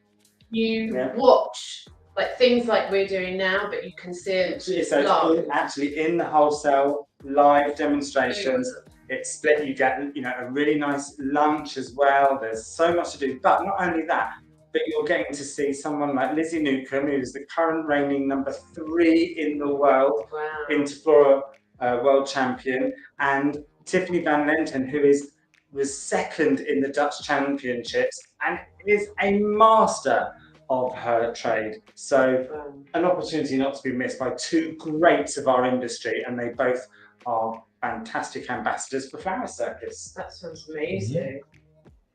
you watch like things like we're doing now, but you can see it live. Actually in the wholesale live demonstrations. It's split. You get a really nice lunch as well. There's so much to do, but not only that, but you're getting to see someone like Lizzie Newcomb, who's the current reigning #3 in the world, into Floral world champion, and Tiffany Van Lenten, who was second in the Dutch Championships and is a master of her trade. So an opportunity not to be missed by two greats of our industry, and they both are fantastic ambassadors for Flower Circus. That sounds amazing.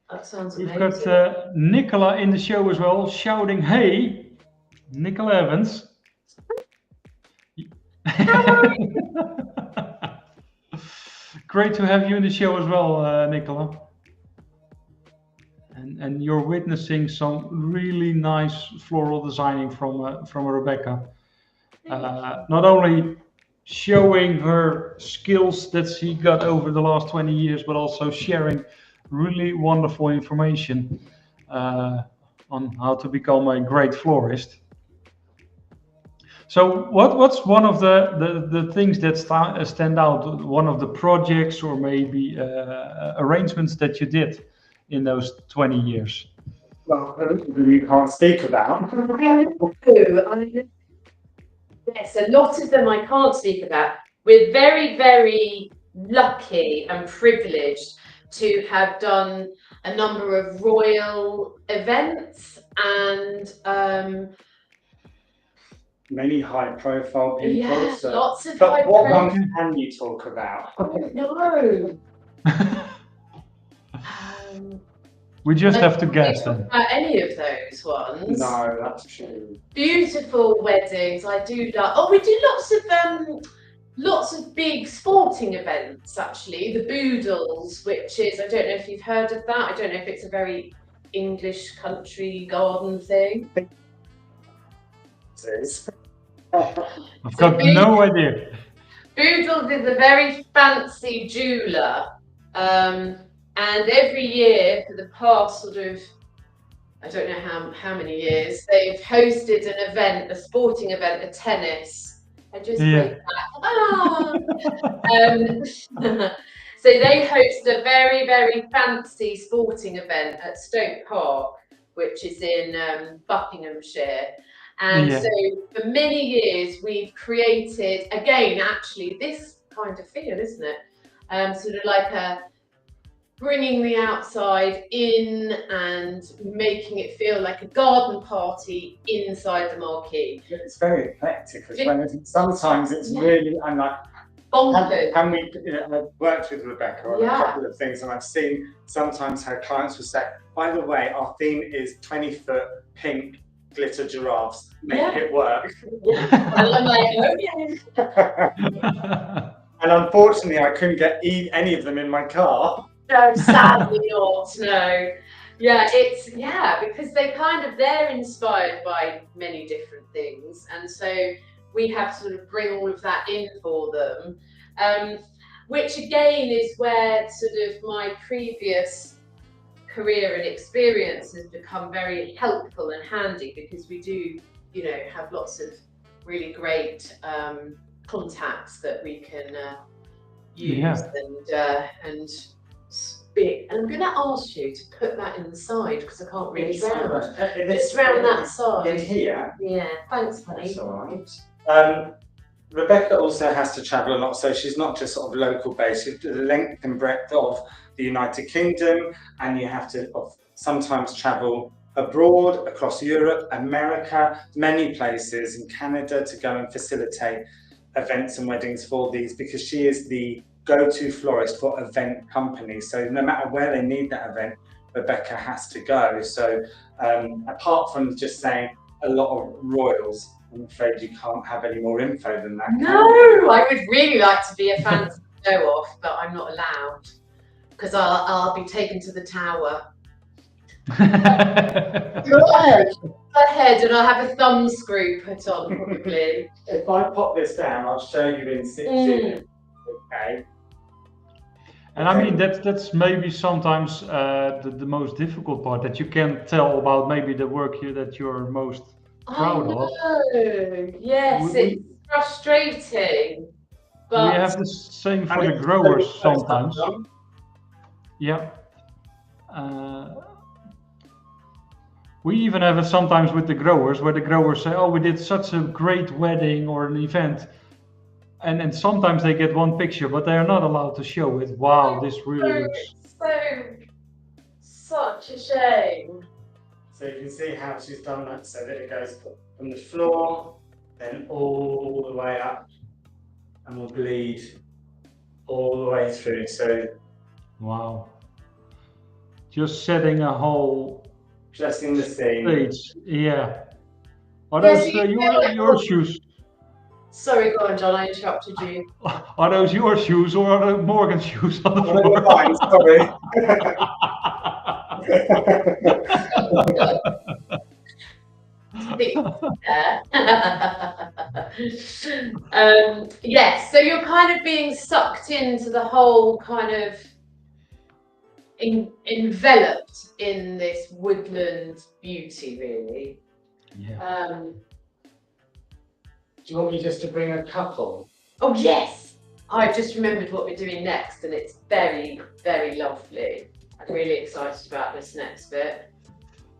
That sounds amazing. We've got Nicola in the show as well, shouting, "Hey, Nicola Evans." Great to have you in the show as well, Nicola. And you're witnessing some really nice floral designing from Rebecca. Not only showing her skills that she got over the last 20 years, but also sharing really wonderful information on how to become a great florist. So what's one of the things that stand out, one of the projects or maybe arrangements that you did in those 20 years? Well, you can't speak about. Yes, a lot of them I can't speak about. We're very, very lucky and privileged to have done a number of royal events and many high-profile people. Yeah, so. lots of But what high-profile. one can you talk about? No. We just have to guess them. About any of those ones? No, that's true. Beautiful weddings. I do love. Oh, we do lots of big sporting events. Actually, the Boodles, which is, I don't know if you've heard of that. I don't know if it's a very English country garden thing. I've got no idea. Boodles is a very fancy jeweler. And every year for the past sort of, I don't know how many years, they've hosted an event, a sporting event, a tennis. I just went back. So they host a very, very fancy sporting event at Stoke Park, which is in Buckinghamshire. And so for many years we've created, again, actually this kind of feel, isn't it? Sort of like a bringing the outside in and making it feel like a garden party inside the marquee. It's very eclectic as well. Sometimes it's really, I'm like, bonkers. And we, I've worked with Rebecca on a couple of things, and I've seen sometimes her clients will say, by the way, our theme is 20-foot pink glitter giraffes. Make it work. And I'm like, okay. And unfortunately, I couldn't get any of them in my car. No, sadly not. No. Yeah, it's because they're inspired by many different things, and so we have to sort of bring all of that in for them, which again is where sort of my previous career and experience has become very helpful and handy, because we do, have lots of really great contacts that we can use and speak. And I'm going to ask you to put that in the side, because I can't reach round. Just round that side. In here? Yeah, thanks, honey. That's all right. Rebecca also has to travel a lot, so she's not just sort of local based. She's the length and breadth of the United Kingdom, and you have to sometimes travel abroad, across Europe, America, many places, in Canada, to go and facilitate events and weddings for these, because she is the go-to florist for event companies. So no matter where they need that event, Rebecca has to go. So apart from just saying a lot of royals, I'm afraid you can't have any more info than that. No, I would really like to be a fancy show-off, but I'm not allowed, because I'll be taken to the tower. Go ahead. Go ahead, and I'll have a thumb screw put on probably. If I pop this down, I'll show you in situ. Okay. And I mean that's maybe sometimes the most difficult part, that you can tell about maybe the work that you're most proud of. Yes, it's frustrating. But we have the same for the growers sometimes. Yeah. We even have it sometimes with the growers, where the growers say, "Oh, we did such a great wedding or an event," and sometimes they get one picture, but they are not allowed to show it. Wow, this really looks such a shame. So you can see how she's done that, so that it goes from the floor, then all the way up, and will bleed all the way through. So wow, just setting a whole in the scene. Stage. Yeah. Are those your shoes? Sorry, go on, John. I interrupted you. Are those your shoes or are those Morgan's shoes on the floor? Fine, sorry. Yes, so you're kind of being sucked into the whole kind of enveloped in this woodland beauty, really. Yeah. Do you want me just to bring a couple? Oh yes, I've just remembered what we're doing next, and it's very, very lovely. I'm really excited about this next bit.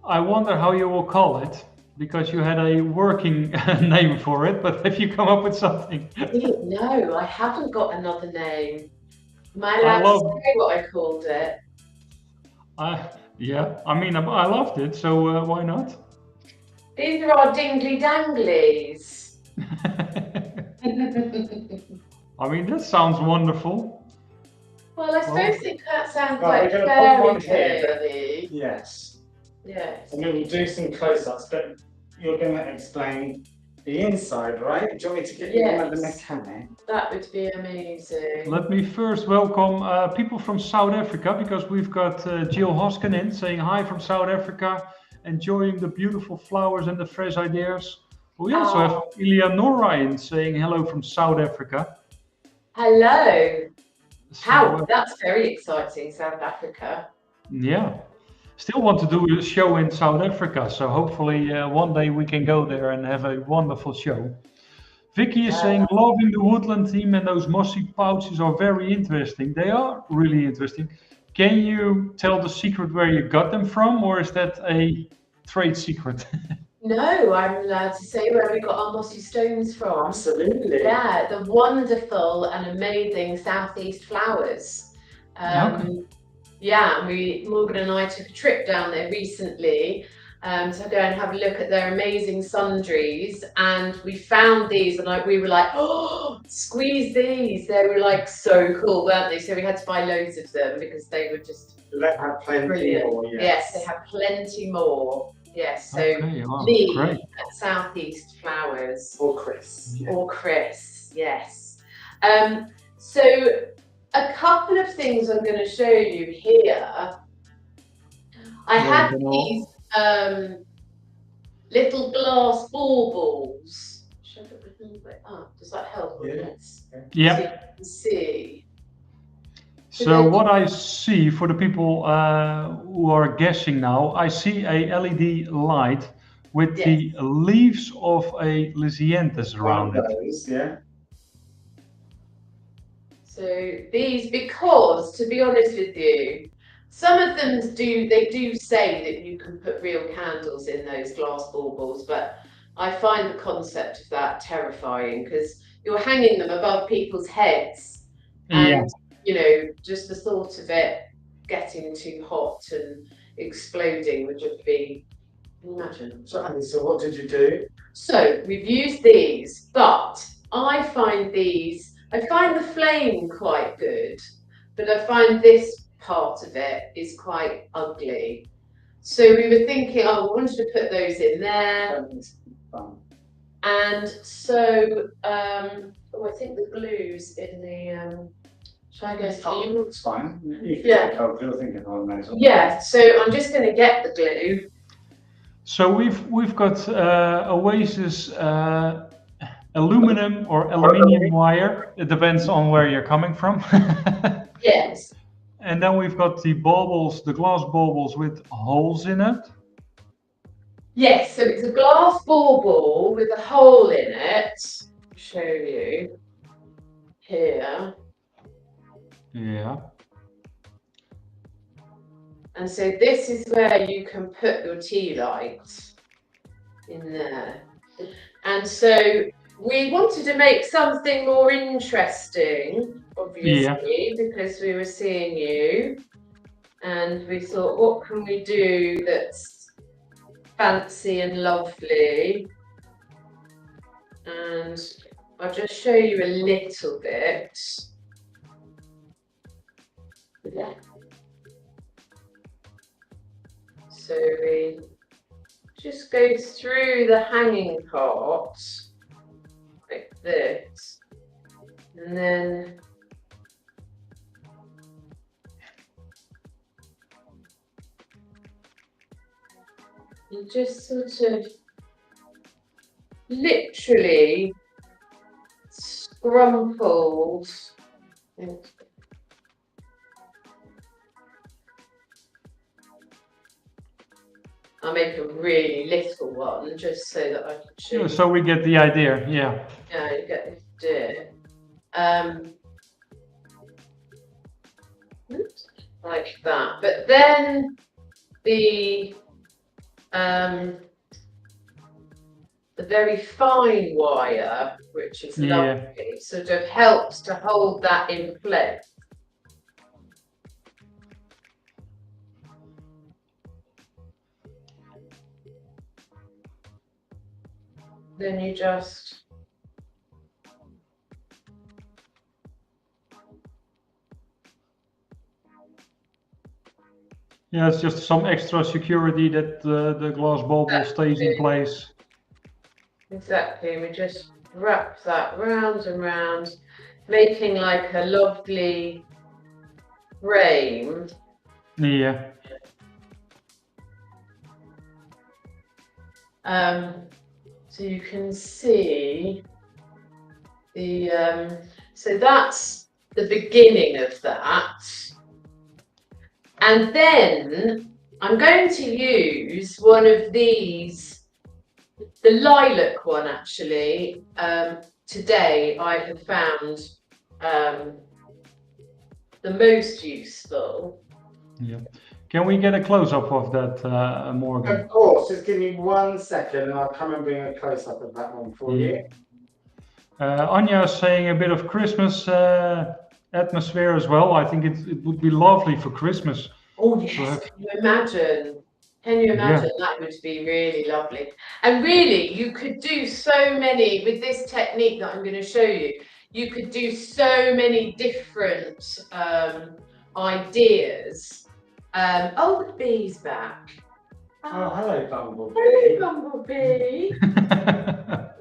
I wonder how you will call it, because you had a working name for it, but have you come up with something? No, I haven't got another name. Am I allowed to say what I called it? Yeah, I mean, I loved it, so why not? These are our dingly danglies. I mean, that sounds wonderful. Well, I suppose it sounds like fairy tale-y. Yes. Yes. And we'll do some close-ups, but you're going to explain the inside, right? Do you want me to get you another mechanic? That would be amazing. Let me first welcome people from South Africa, because we've got Jill Hoskin in saying hi from South Africa, enjoying the beautiful flowers and the fresh ideas. We also have Eleonora in saying hello from South Africa. Hello. So, that's very exciting, South Africa. Yeah. Still want to do a show in South Africa, so hopefully one day we can go there and have a wonderful show. Vicky is saying, loving the woodland theme, and those mossy pouches are very interesting. They are really interesting. Can you tell the secret where you got them from, or is that a trade secret? No, I'm allowed to say where we got our mossy stones from. Absolutely. Yeah, the wonderful and amazing Southeast Flowers. Yeah, Morgan and I took a trip down there recently to go and have a look at their amazing sundries, and we found these, and we were like, oh, squeeze these. They were like so cool, weren't they? So we had to buy loads of them because they were just plenty more. Yes, they have plenty more. Yes, so Lee at Southeast Flowers. Or Chris. Yeah. Or Chris, yes. So a couple of things I'm going to show you here. I have these little glass baubles. Should I put a little bit up? Does that help? Yes. Yeah. So you can see. So what I see, for the people who are guessing now, I see a LED light with the leaves of a lisianthus around it. Yeah. So these, because to be honest with you, some of them do say that you can put real candles in those glass baubles, but I find the concept of that terrifying, because you're hanging them above people's heads, and you know, just the thought of it getting too hot and exploding would just be, imagine. So what did you do? So we've used these, but I find the flame quite good, but I find this part of it is quite ugly. So we were thinking, we wanted to put those in there. And so, I think the glue's in the, Shall I go Oh, through? it's fine. You can Yeah. take over. You're thinking of those. Yeah, so I'm just going to get the glue. So we've got Oasis aluminum or aluminium wire. It depends on where you're coming from. Yes. And then we've got the baubles, the glass baubles with holes in it. Yes, so it's a glass bauble with a hole in it. I'll show you here. Yeah. And so this is where you can put your tea light in there. And so we wanted to make something more interesting, obviously, because we were seeing you. And we thought, what can we do that's fancy and lovely? And I'll just show you a little bit. Yeah. So we just go through the hanging part like this, and then you just sort of literally scrumpled. I'll make a really little one just so that I can show you. So we get the idea, yeah. Yeah, you get the idea. Like that. But then the very fine wire, which is lovely, sort of helps to hold that in place. Then you just it's just some extra security that the glass bauble stays in place. exactly, we just wrap that round and round, making like a lovely frame. Yeah. So you can see the so that's the beginning of that. And then I'm going to use one of these, the lilac one actually. Today I have found the most useful. Yeah. Can we get a close-up of that, Morgan? Of course, just give me 1 second and I'll come and bring a close-up of that one for you. Anya is saying a bit of Christmas atmosphere as well. I think it would be lovely for Christmas. Oh yes, can you imagine? Can you imagine? That would be really lovely. And really, you could do so many, with this technique that I'm going to show you, you could do so many different ideas. Oh, the bee's back. Oh, hello, Bumblebee. Hello, Bumblebee.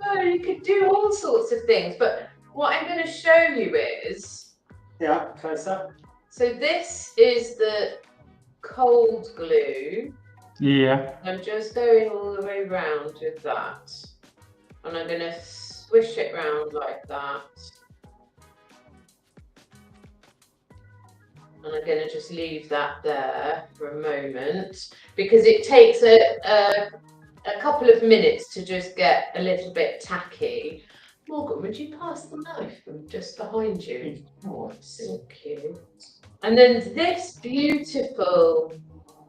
Oh, you could do all sorts of things. But what I'm going to show you is... Yeah, close up. So this is the cold glue. Yeah. I'm just going all the way round with that. And I'm going to swish it round like that. And I'm going to just leave that there for a moment because it takes a couple of minutes to just get a little bit tacky. Morgan, would you pass the knife from just behind you? Oh, thank you. And then this beautiful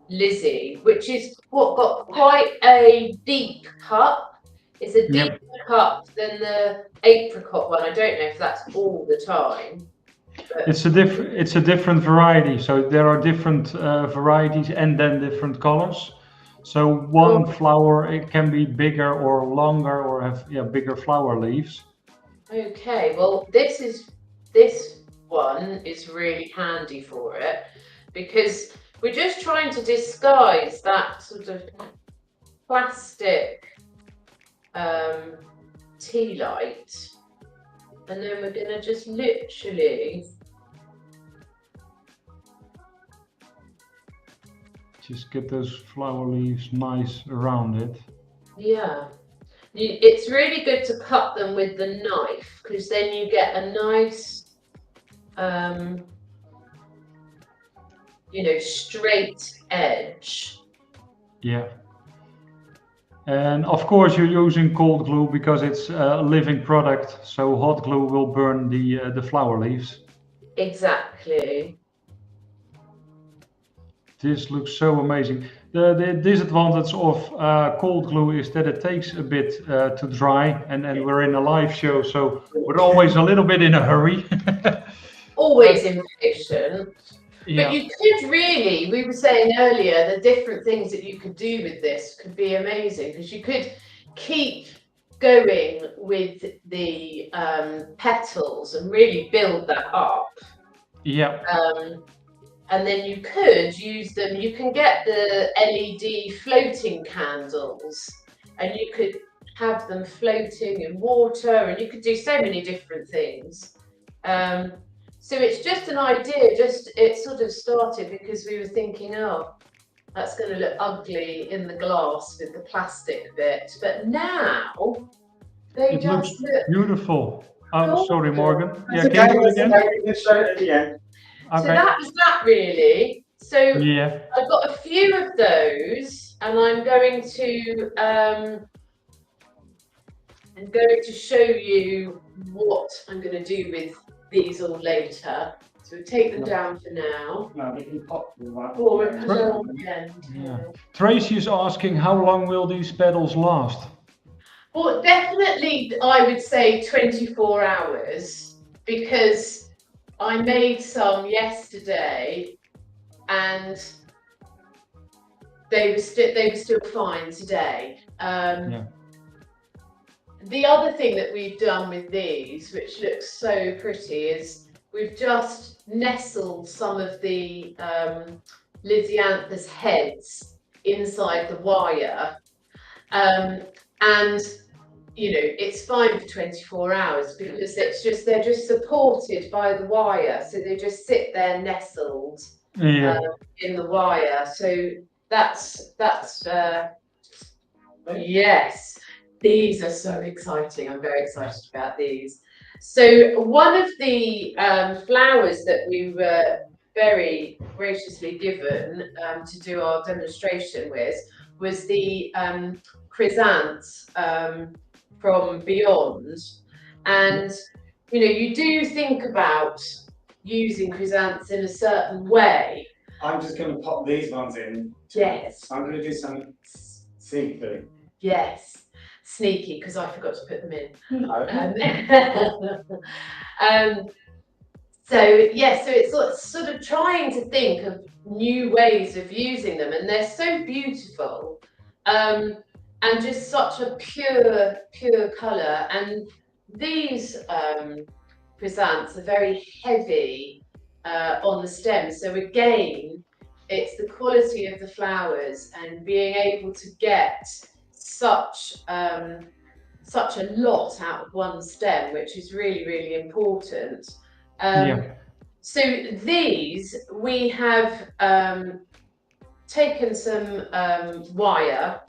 Lizzie, which is what got quite a deep cut. It's a deeper cut than the apricot one. I don't know if that's all the time. It's a different variety. So there are different varieties and then different colors. So one flower, it can be bigger or longer or have bigger flower leaves. Okay, well this one is really handy for it because we're just trying to disguise that sort of plastic tea light, and then we're going to just literally Just get those flower leaves nice around it. Yeah. It's really good to cut them with the knife because then you get a nice, straight edge. Yeah. And of course you're using cold glue because it's a living product, so hot glue will burn the flower leaves. Exactly. This looks so amazing. The disadvantage of cold glue is that it takes a bit to dry, and we're in a live show, so we're always a little bit in a hurry. Always impatient. Yeah. But you could really, we were saying earlier, the different things that you could do with this could be amazing because you could keep going with the petals and really build that up. Yeah. And then you could use them, you can get the LED floating candles and you could have them floating in water and you could do so many different things. So it's just an idea, it sort of started because we were thinking, oh, that's going to look ugly in the glass with the plastic bit. But now they just look beautiful. Oh, sorry, Morgan. Yeah, can you do it again? Show it at the end. Okay. So that was that really. So yeah. I've got a few of those and I'm going to show you what I'm going to do with these all later. So we'll take them down for now. No, we can pop them up. Or we'll put them on the end. Yeah. Tracy is asking, how long will these petals last? Well, definitely I would say 24 hours because I made some yesterday and they were still fine today. Yeah. The other thing that we've done with these, which looks so pretty, is we've just nestled some of the Lysianthus heads inside the wire. And it's fine for 24 hours because they're just supported by the wire. So they just sit there nestled in the wire. So that's yes. These are so exciting. I'm very excited about these. So one of the flowers that we were very graciously given to do our demonstration with was the chrysanths from Beyond. And, you do think about using chrysanths in a certain way. I'm just going to pop these ones in. Yes. I'm going to do some see-through. Yes. Sneaky because I forgot to put them in. No. So it's sort of trying to think of new ways of using them, and they're so beautiful, and just such a pure colour. And these chrysanths are very heavy on the stem. So again, it's the quality of the flowers and being able to get such a lot out of one stem, which is really, really important. So these, we have taken some wire,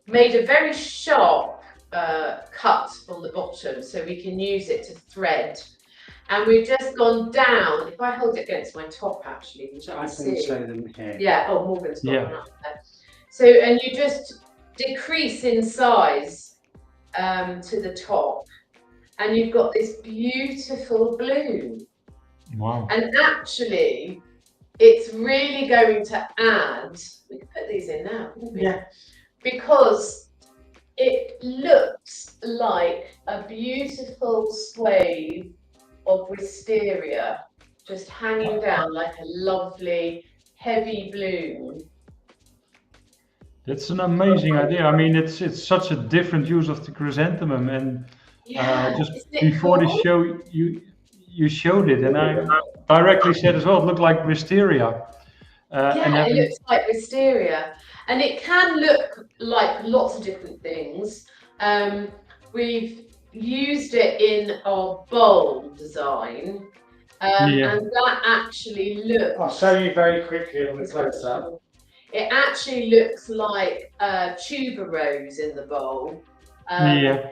made a very sharp cut on the bottom so we can use it to thread. And we've just gone down. If I hold it against my top, actually, you can see. Show them here. Yeah. Oh, Morgan's got one up there. So, and you just decrease in size to the top, and you've got this beautiful bloom. Wow. And actually, it's really going to add. We can put these in now, couldn't we? Yeah. Because it looks like a beautiful swathe of wisteria just hanging down like a lovely heavy bloom. That's an amazing idea. I mean, it's such a different use of the chrysanthemum, and just before the show, you showed it, and I directly said as well, it looked like wisteria. It looks like wisteria, and it can look like lots of different things. We've used it in our bowl design, Yeah. And that actually looks. I'll show you very quickly on the close-up. It actually looks like tuberose in the bowl. Yeah.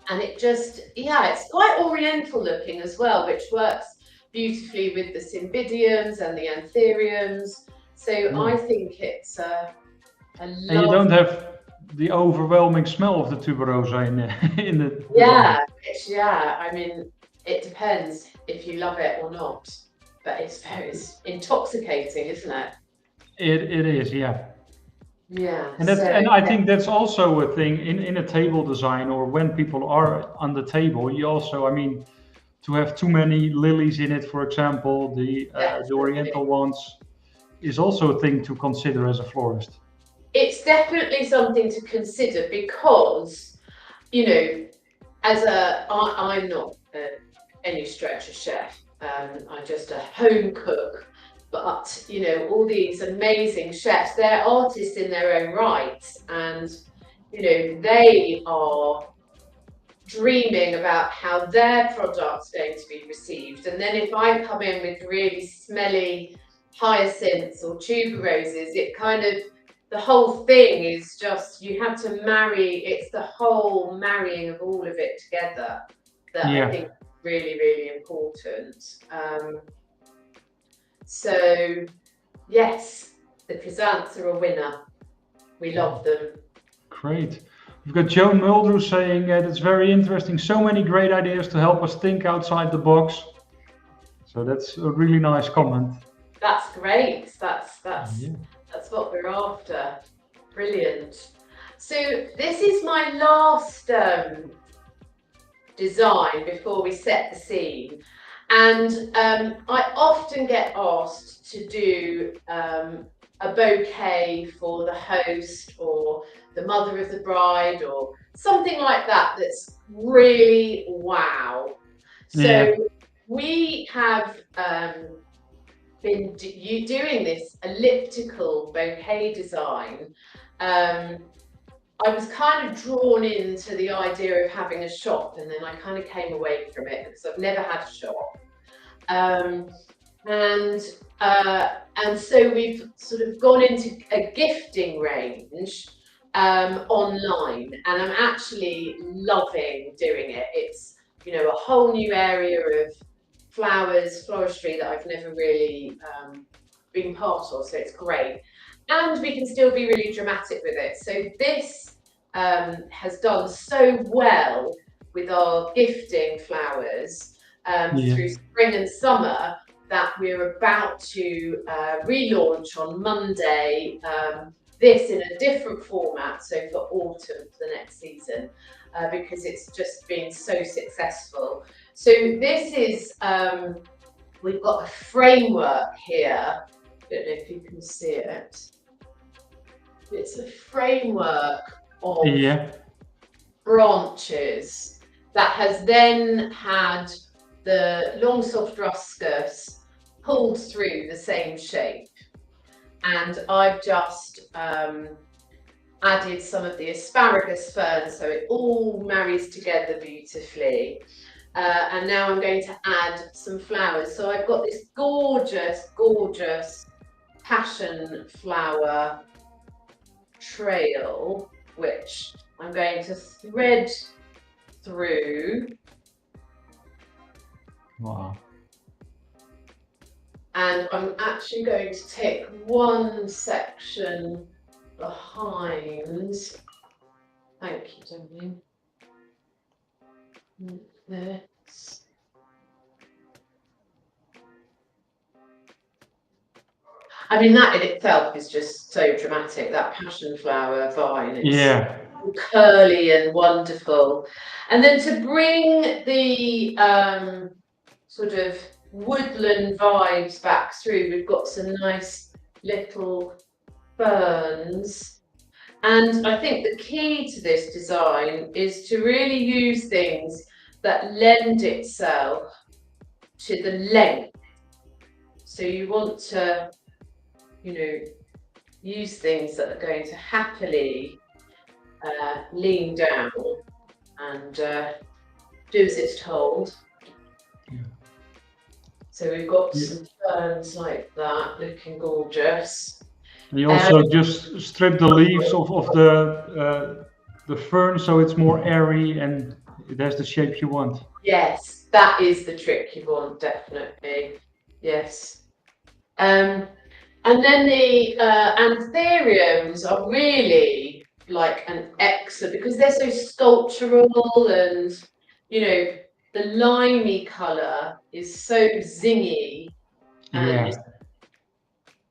And it just, yeah, it's quite oriental looking as well, which works beautifully with the cymbidiums and the anthuriums. So I think it's a And you don't have the overwhelming smell of the tuberosa in the yeah, I mean, it depends if you love it or not, but it's very intoxicating, isn't it? It is, yeah. Yeah. And I think that's also a thing in a table design, or when people are on the table. You also, I mean, to have too many lilies in it, for example, the oriental ones, is also a thing to consider as a florist. It's definitely something to consider because, you know, I'm not any stretch a chef. I'm just a home cook. But, you know, all these amazing chefs, they're artists in their own right. And, you know, they are dreaming about how their product's going to be received. And then if I come in with really smelly hyacinths or tuberoses, it kind of, the whole thing is just, you have to marry, it's the whole marrying of all of it together that I think is really, really important. So, yes, the chrysanths are a winner. We love them. Great. We've got Joan Muldrew saying that's very interesting. So many great ideas to help us think outside the box. So that's a really nice comment. That's great. That's what we're after. Brilliant. So this is my last design before we set the scene. And I often get asked to do a bouquet for the host or the mother of the bride or something like that that's really wow. So we have been doing this elliptical bouquet design. I was kind of drawn into the idea of having a shop, and then I kind of came away from it because I've never had a shop. And so we've sort of gone into a gifting range online, and I'm actually loving doing it. It's, you know, a whole new area of flowers, floristry that I've never really been part of, so it's great. And we can still be really dramatic with it. So this has done so well with our gifting flowers through spring and summer that we're about to relaunch on Monday. This in a different format, so for autumn, for the next season, because it's just been so successful. So this is, we've got a framework here. I don't know if you can see it. It's a framework of branches that has then had the long soft ruscus pulled through the same shape. And I've just added some of the asparagus fern, so it all marries together beautifully. And now I'm going to add some flowers. So I've got this gorgeous, gorgeous passion flower trail, which I'm going to thread through. Wow. And I'm actually going to take one section behind. Thank you, Dominic. This. I mean, that in itself is just so dramatic, that passion flower vine. It's curly and wonderful. And then to bring the sort of woodland vibes back through, we've got some nice little ferns. And I think the key to this design is to really use things that lend itself to the length. So you want to, you know, use things that are going to happily lean down and do as it's told. So we've got Yeah. some ferns like that, looking gorgeous. And you also just strip the leaves of the fern so it's more airy and it has the shape you want. Yes, that is the trick you want, definitely. Yes. And then the anthuriums are really like an excellent, because they're so sculptural, and you know, the limey colour is so zingy and Yeah.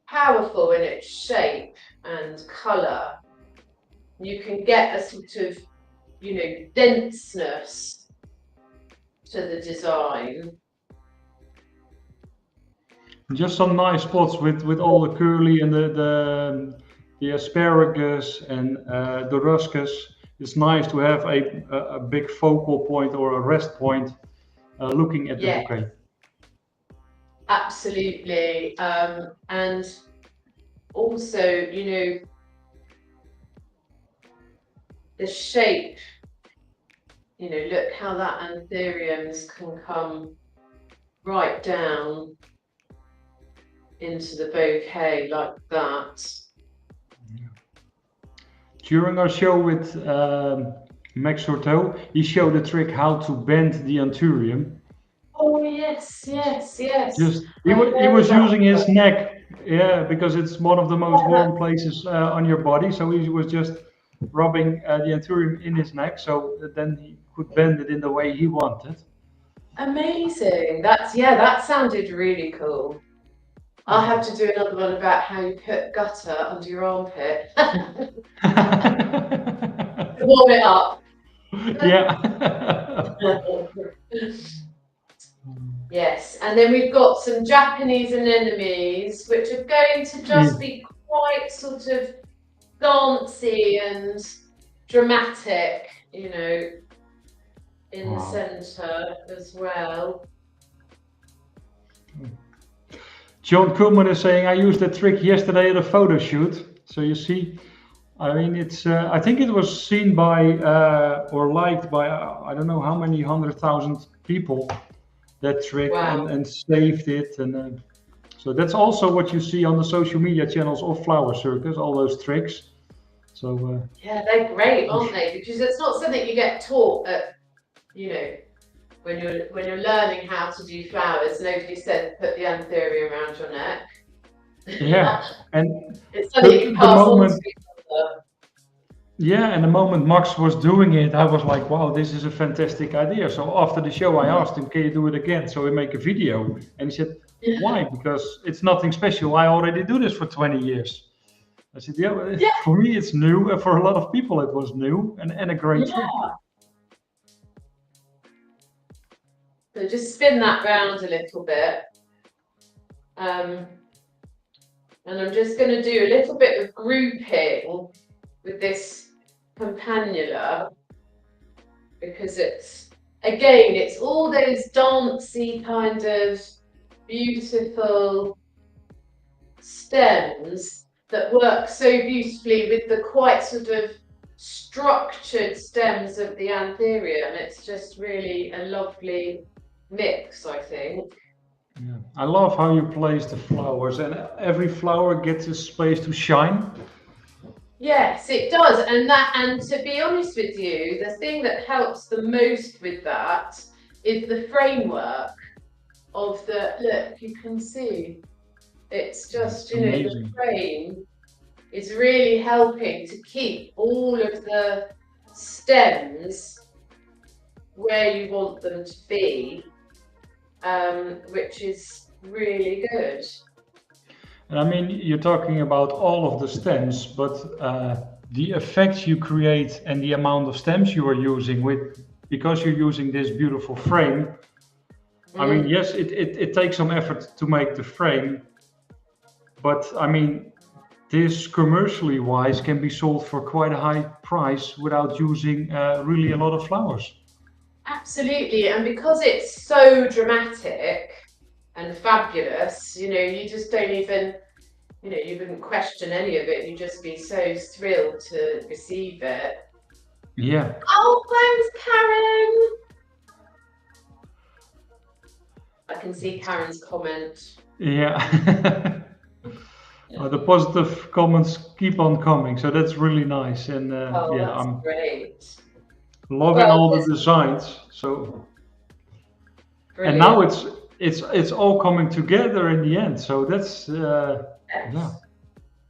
powerful in its shape and colour. You can get a sort of, denseness to the design. Just some nice spots with all the curly and the asparagus and the ruscus. It's nice to have a big focal point or a rest point looking at the Yeah, bouquet. absolutely. And also, the shape, look how that anthuriums can come right down into the bouquet like that. During our show with Max Sorto, he showed a trick how to bend the anthurium. Oh yes, yes, yes. Just I he know was that using his one. neck, yeah, because it's one of the most Yeah, warm places on your body. So he was just rubbing the anthurium in his neck, so that then he could bend it in the way he wanted. amazing. That sounded really cool. I'll have to do another one about how you put gutter under your armpit. Warm it up. Yeah. Yes, and then we've got some Japanese anemones, which are going to just be quite sort of dancey and dramatic, in the centre as well. John Kuhlman is saying, I used that trick yesterday at a photo shoot. So you see, I mean, it's. I think it was seen by or liked by I don't know how many 100,000 people, that trick, Wow. and saved it, and so that's also what you see on the social media channels of Flower Circus, all those tricks. So Yeah, they're great, aren't they? Because it's not something you get taught at, when you're learning how to do flowers. Nobody said put the anthurium around your neck. yeah, and It's something you can the pass on to moment. people. Yeah, and the moment Max was doing it, I was like, wow, this is a fantastic idea. So after the show, I asked him, can you do it again? So we make a video. And he said, why? Because it's nothing special. I already do this for 20 years. I said, yeah, but Yeah. for me, it's new. And for a lot of people, it was new and a great trick. So just spin that round a little bit. And I'm just going to do a little bit of grouping with this campanula, because it's all those dancey kind of beautiful stems that work so beautifully with the quite sort of structured stems of the anthurium. It's just really a lovely mix, I think. Yeah. I love how you place the flowers, and every flower gets a space to shine. Yes, it does. And to be honest with you, the thing that helps the most with that is the framework of look, you can see. It's just, the frame is really helping to keep all of the stems where you want them to be, which is really good. And I mean, you're talking about all of the stems, but the effects you create and the amount of stems you are using because you're using this beautiful frame. I mean, yes, it takes some effort to make the frame, but I mean, this commercially wise can be sold for quite a high price without using really a lot of flowers. Absolutely, and because it's so dramatic and fabulous, you just don't even, you wouldn't question any of it. You'd just be so thrilled to receive it. Yeah. Oh, thanks, Karen. I can see Karen's comment. Yeah. The positive comments keep on coming, so that's really nice. And Oh, yeah, that's I'm great. loving Well, all the designs. So and brilliant. now it's all coming together in the end. So that's Yes. yeah,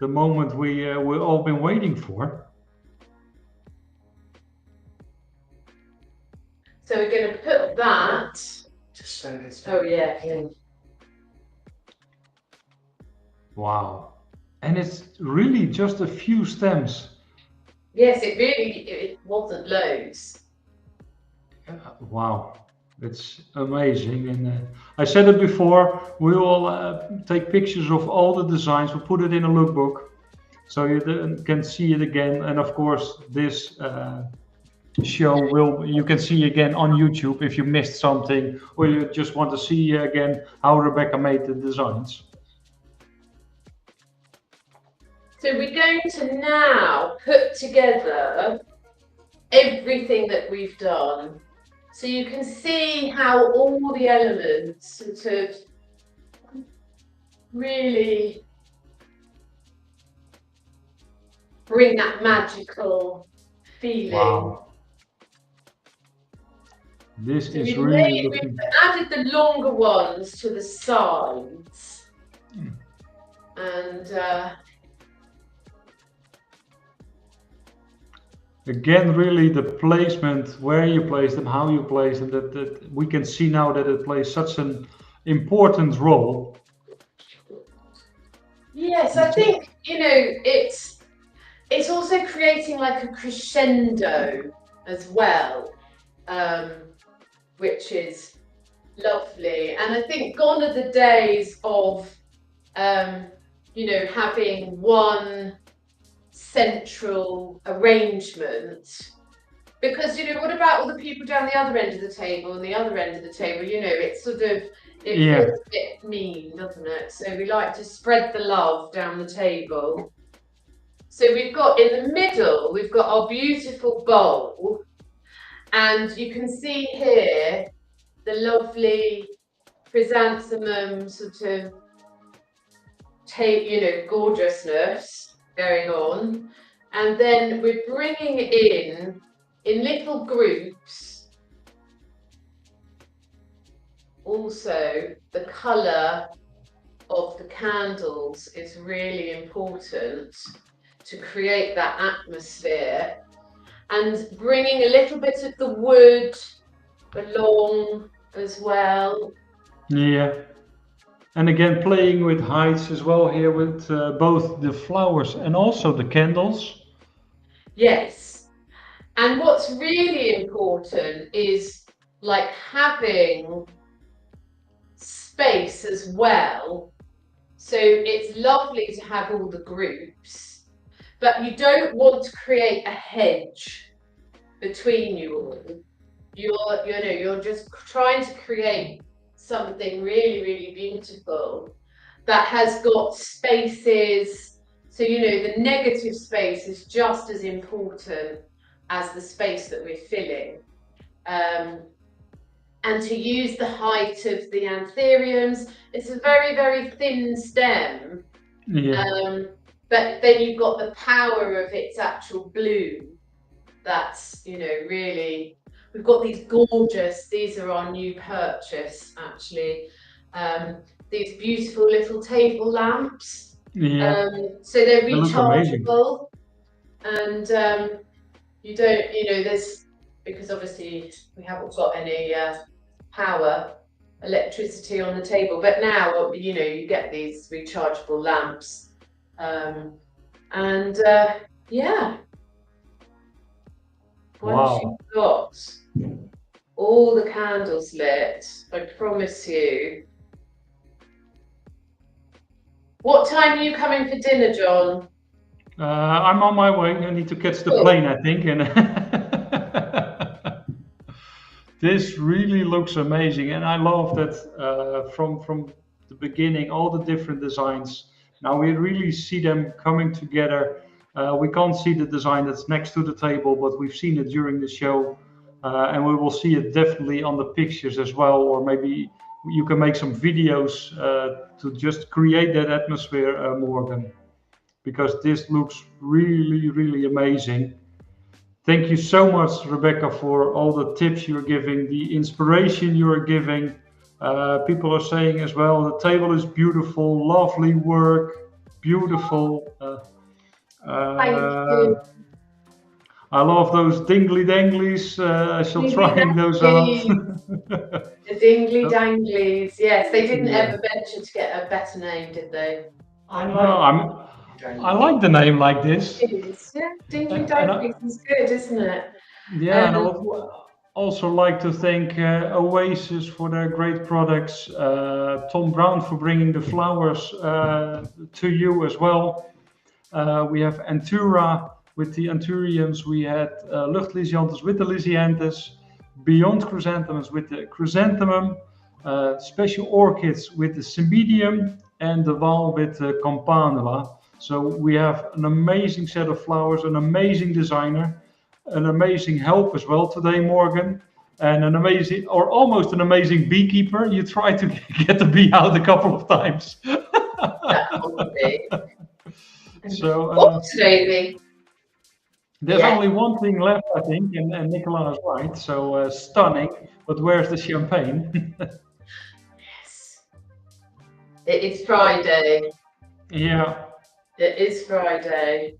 the moment we've all been waiting for. So we're going to put that. Just so this. Oh yeah. Wow. And it's really just a few stems. Yes, it wasn't loads. Wow. It's amazing. And I said it before, we will take pictures of all the designs, we'll put it in a lookbook so you can see it again. And of course, this show you can see again on YouTube if you missed something or you just want to see again how Rebecca made the designs. So we're going to now put together everything that we've done. So you can see how all the elements sort of really bring that magical feeling. Wow. This So is really looking... we've added the longer ones to the sides. And again, really the placement, where you place them, how you place them, that we can see now that it plays such an important role. yes, I think, you know, it's also creating like a crescendo as well, which is lovely. And I think gone are the days of, you know, having one central arrangement, because, you know, what about all the people down the other end of the table and the other end of the table? You know, it's sort of, it feels a bit mean, doesn't it? So we like to spread the love down the table. So we've got in the middle, we've got our beautiful bowl, and you can see here the lovely chrysanthemum sort of you know, gorgeousness going on. And then we're bringing in little groups, also the colour of the candles is really important to create that atmosphere, and bringing a little bit of the wood along as well. Yeah. And again, playing with heights as well here with both the flowers and also the candles. Yes. And what's really important is like having space as well. So it's lovely to have all the groups, but you don't want to create a hedge between you all. You're just trying to create something really, really beautiful that has got spaces. So, you know, the negative space is just as important as the space that we're filling. And to use the height of the anthuriums, it's a very, very thin stem. Yeah. But then you've got the power of its actual bloom. That's, you know, really, we've got these gorgeous, these are our new purchase actually, these beautiful little table lamps. Yeah. So they're They look amazing. rechargeable, and you don't, you know, there's, because obviously we haven't got any electricity on the table, but now, you know, you get these rechargeable lamps, yeah. Once Wow. you've got all the candles lit, I promise you. What time are you coming for dinner, John? I'm on my way. I need to catch the plane, I think. And this really looks amazing, and I love that from the beginning, all the different designs. Now we really see them coming together. We can't see the design that's next to the table, but we've seen it during the show, and we will see it definitely on the pictures as well, or maybe you can make some videos to just create that atmosphere, Morgan, because this looks really, really amazing. Thank you so much, Rebecca, for all the tips you're giving, the inspiration you are giving. People are saying as well, the table is beautiful, lovely work, beautiful. Thank you. I love those dingly danglies. I shall trying those out. The dingly danglies. Yes, they didn't Yeah. ever venture to get a better name, did they? I like the name like this. It is. Yeah, dingly And danglies is good, isn't it? yeah, and I would also like to thank Oasis for their great products, Tom Brown for bringing the flowers to you as well. We have Antura with the Anturiums. We had Luchtlysianthus with the Lysianthus, Beyond Chrysanthemums with the Chrysanthemum, Special Orchids with the Cymbidium, and the Val with the Campanula. So we have an amazing set of flowers, an amazing designer, an amazing help as well today, Morgan, and an amazing, or almost an amazing beekeeper. You tried to get the bee out a couple of times. So Absolutely. there's only one thing left, I think, and Nicola is right. So stunning, but where's the champagne? Yes. It is Friday. Yeah. It is Friday.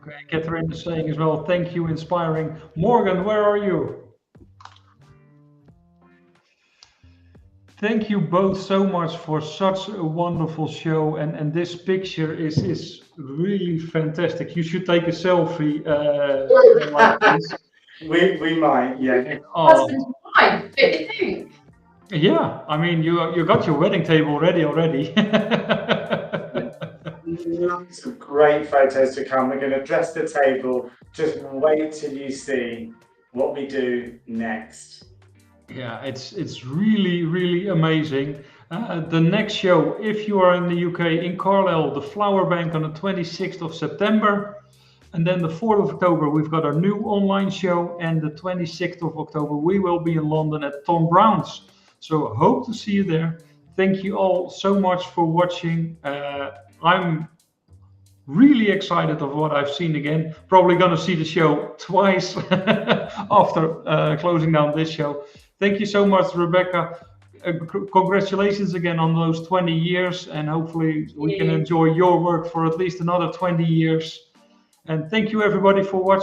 Okay, Catherine is saying as well, thank you, inspiring. Morgan, where are you? Thank you both so much for such a wonderful show, and this picture is really fantastic. You should take a selfie like this. We might, yeah. Husband and wife, don't you think? Yeah, I mean, you got your wedding table ready already. Lots of great photos to come. We're going to dress the table. Just wait till you see what we do next. Yeah, it's really, really amazing. The next show, if you are in the UK, in Carlisle, the Flower Bank on the 26th of September. And then the 4th of October, we've got our new online show. And the 26th of October, we will be in London at Tom Brown's. So hope to see you there. Thank you all so much for watching. I'm really excited of what I've seen again. Probably going to see the show twice after closing down this show. Thank you so much, Rebecca. Congratulations again on those 20 years, and hopefully we can enjoy your work for at least another 20 years. And thank you everybody for watching.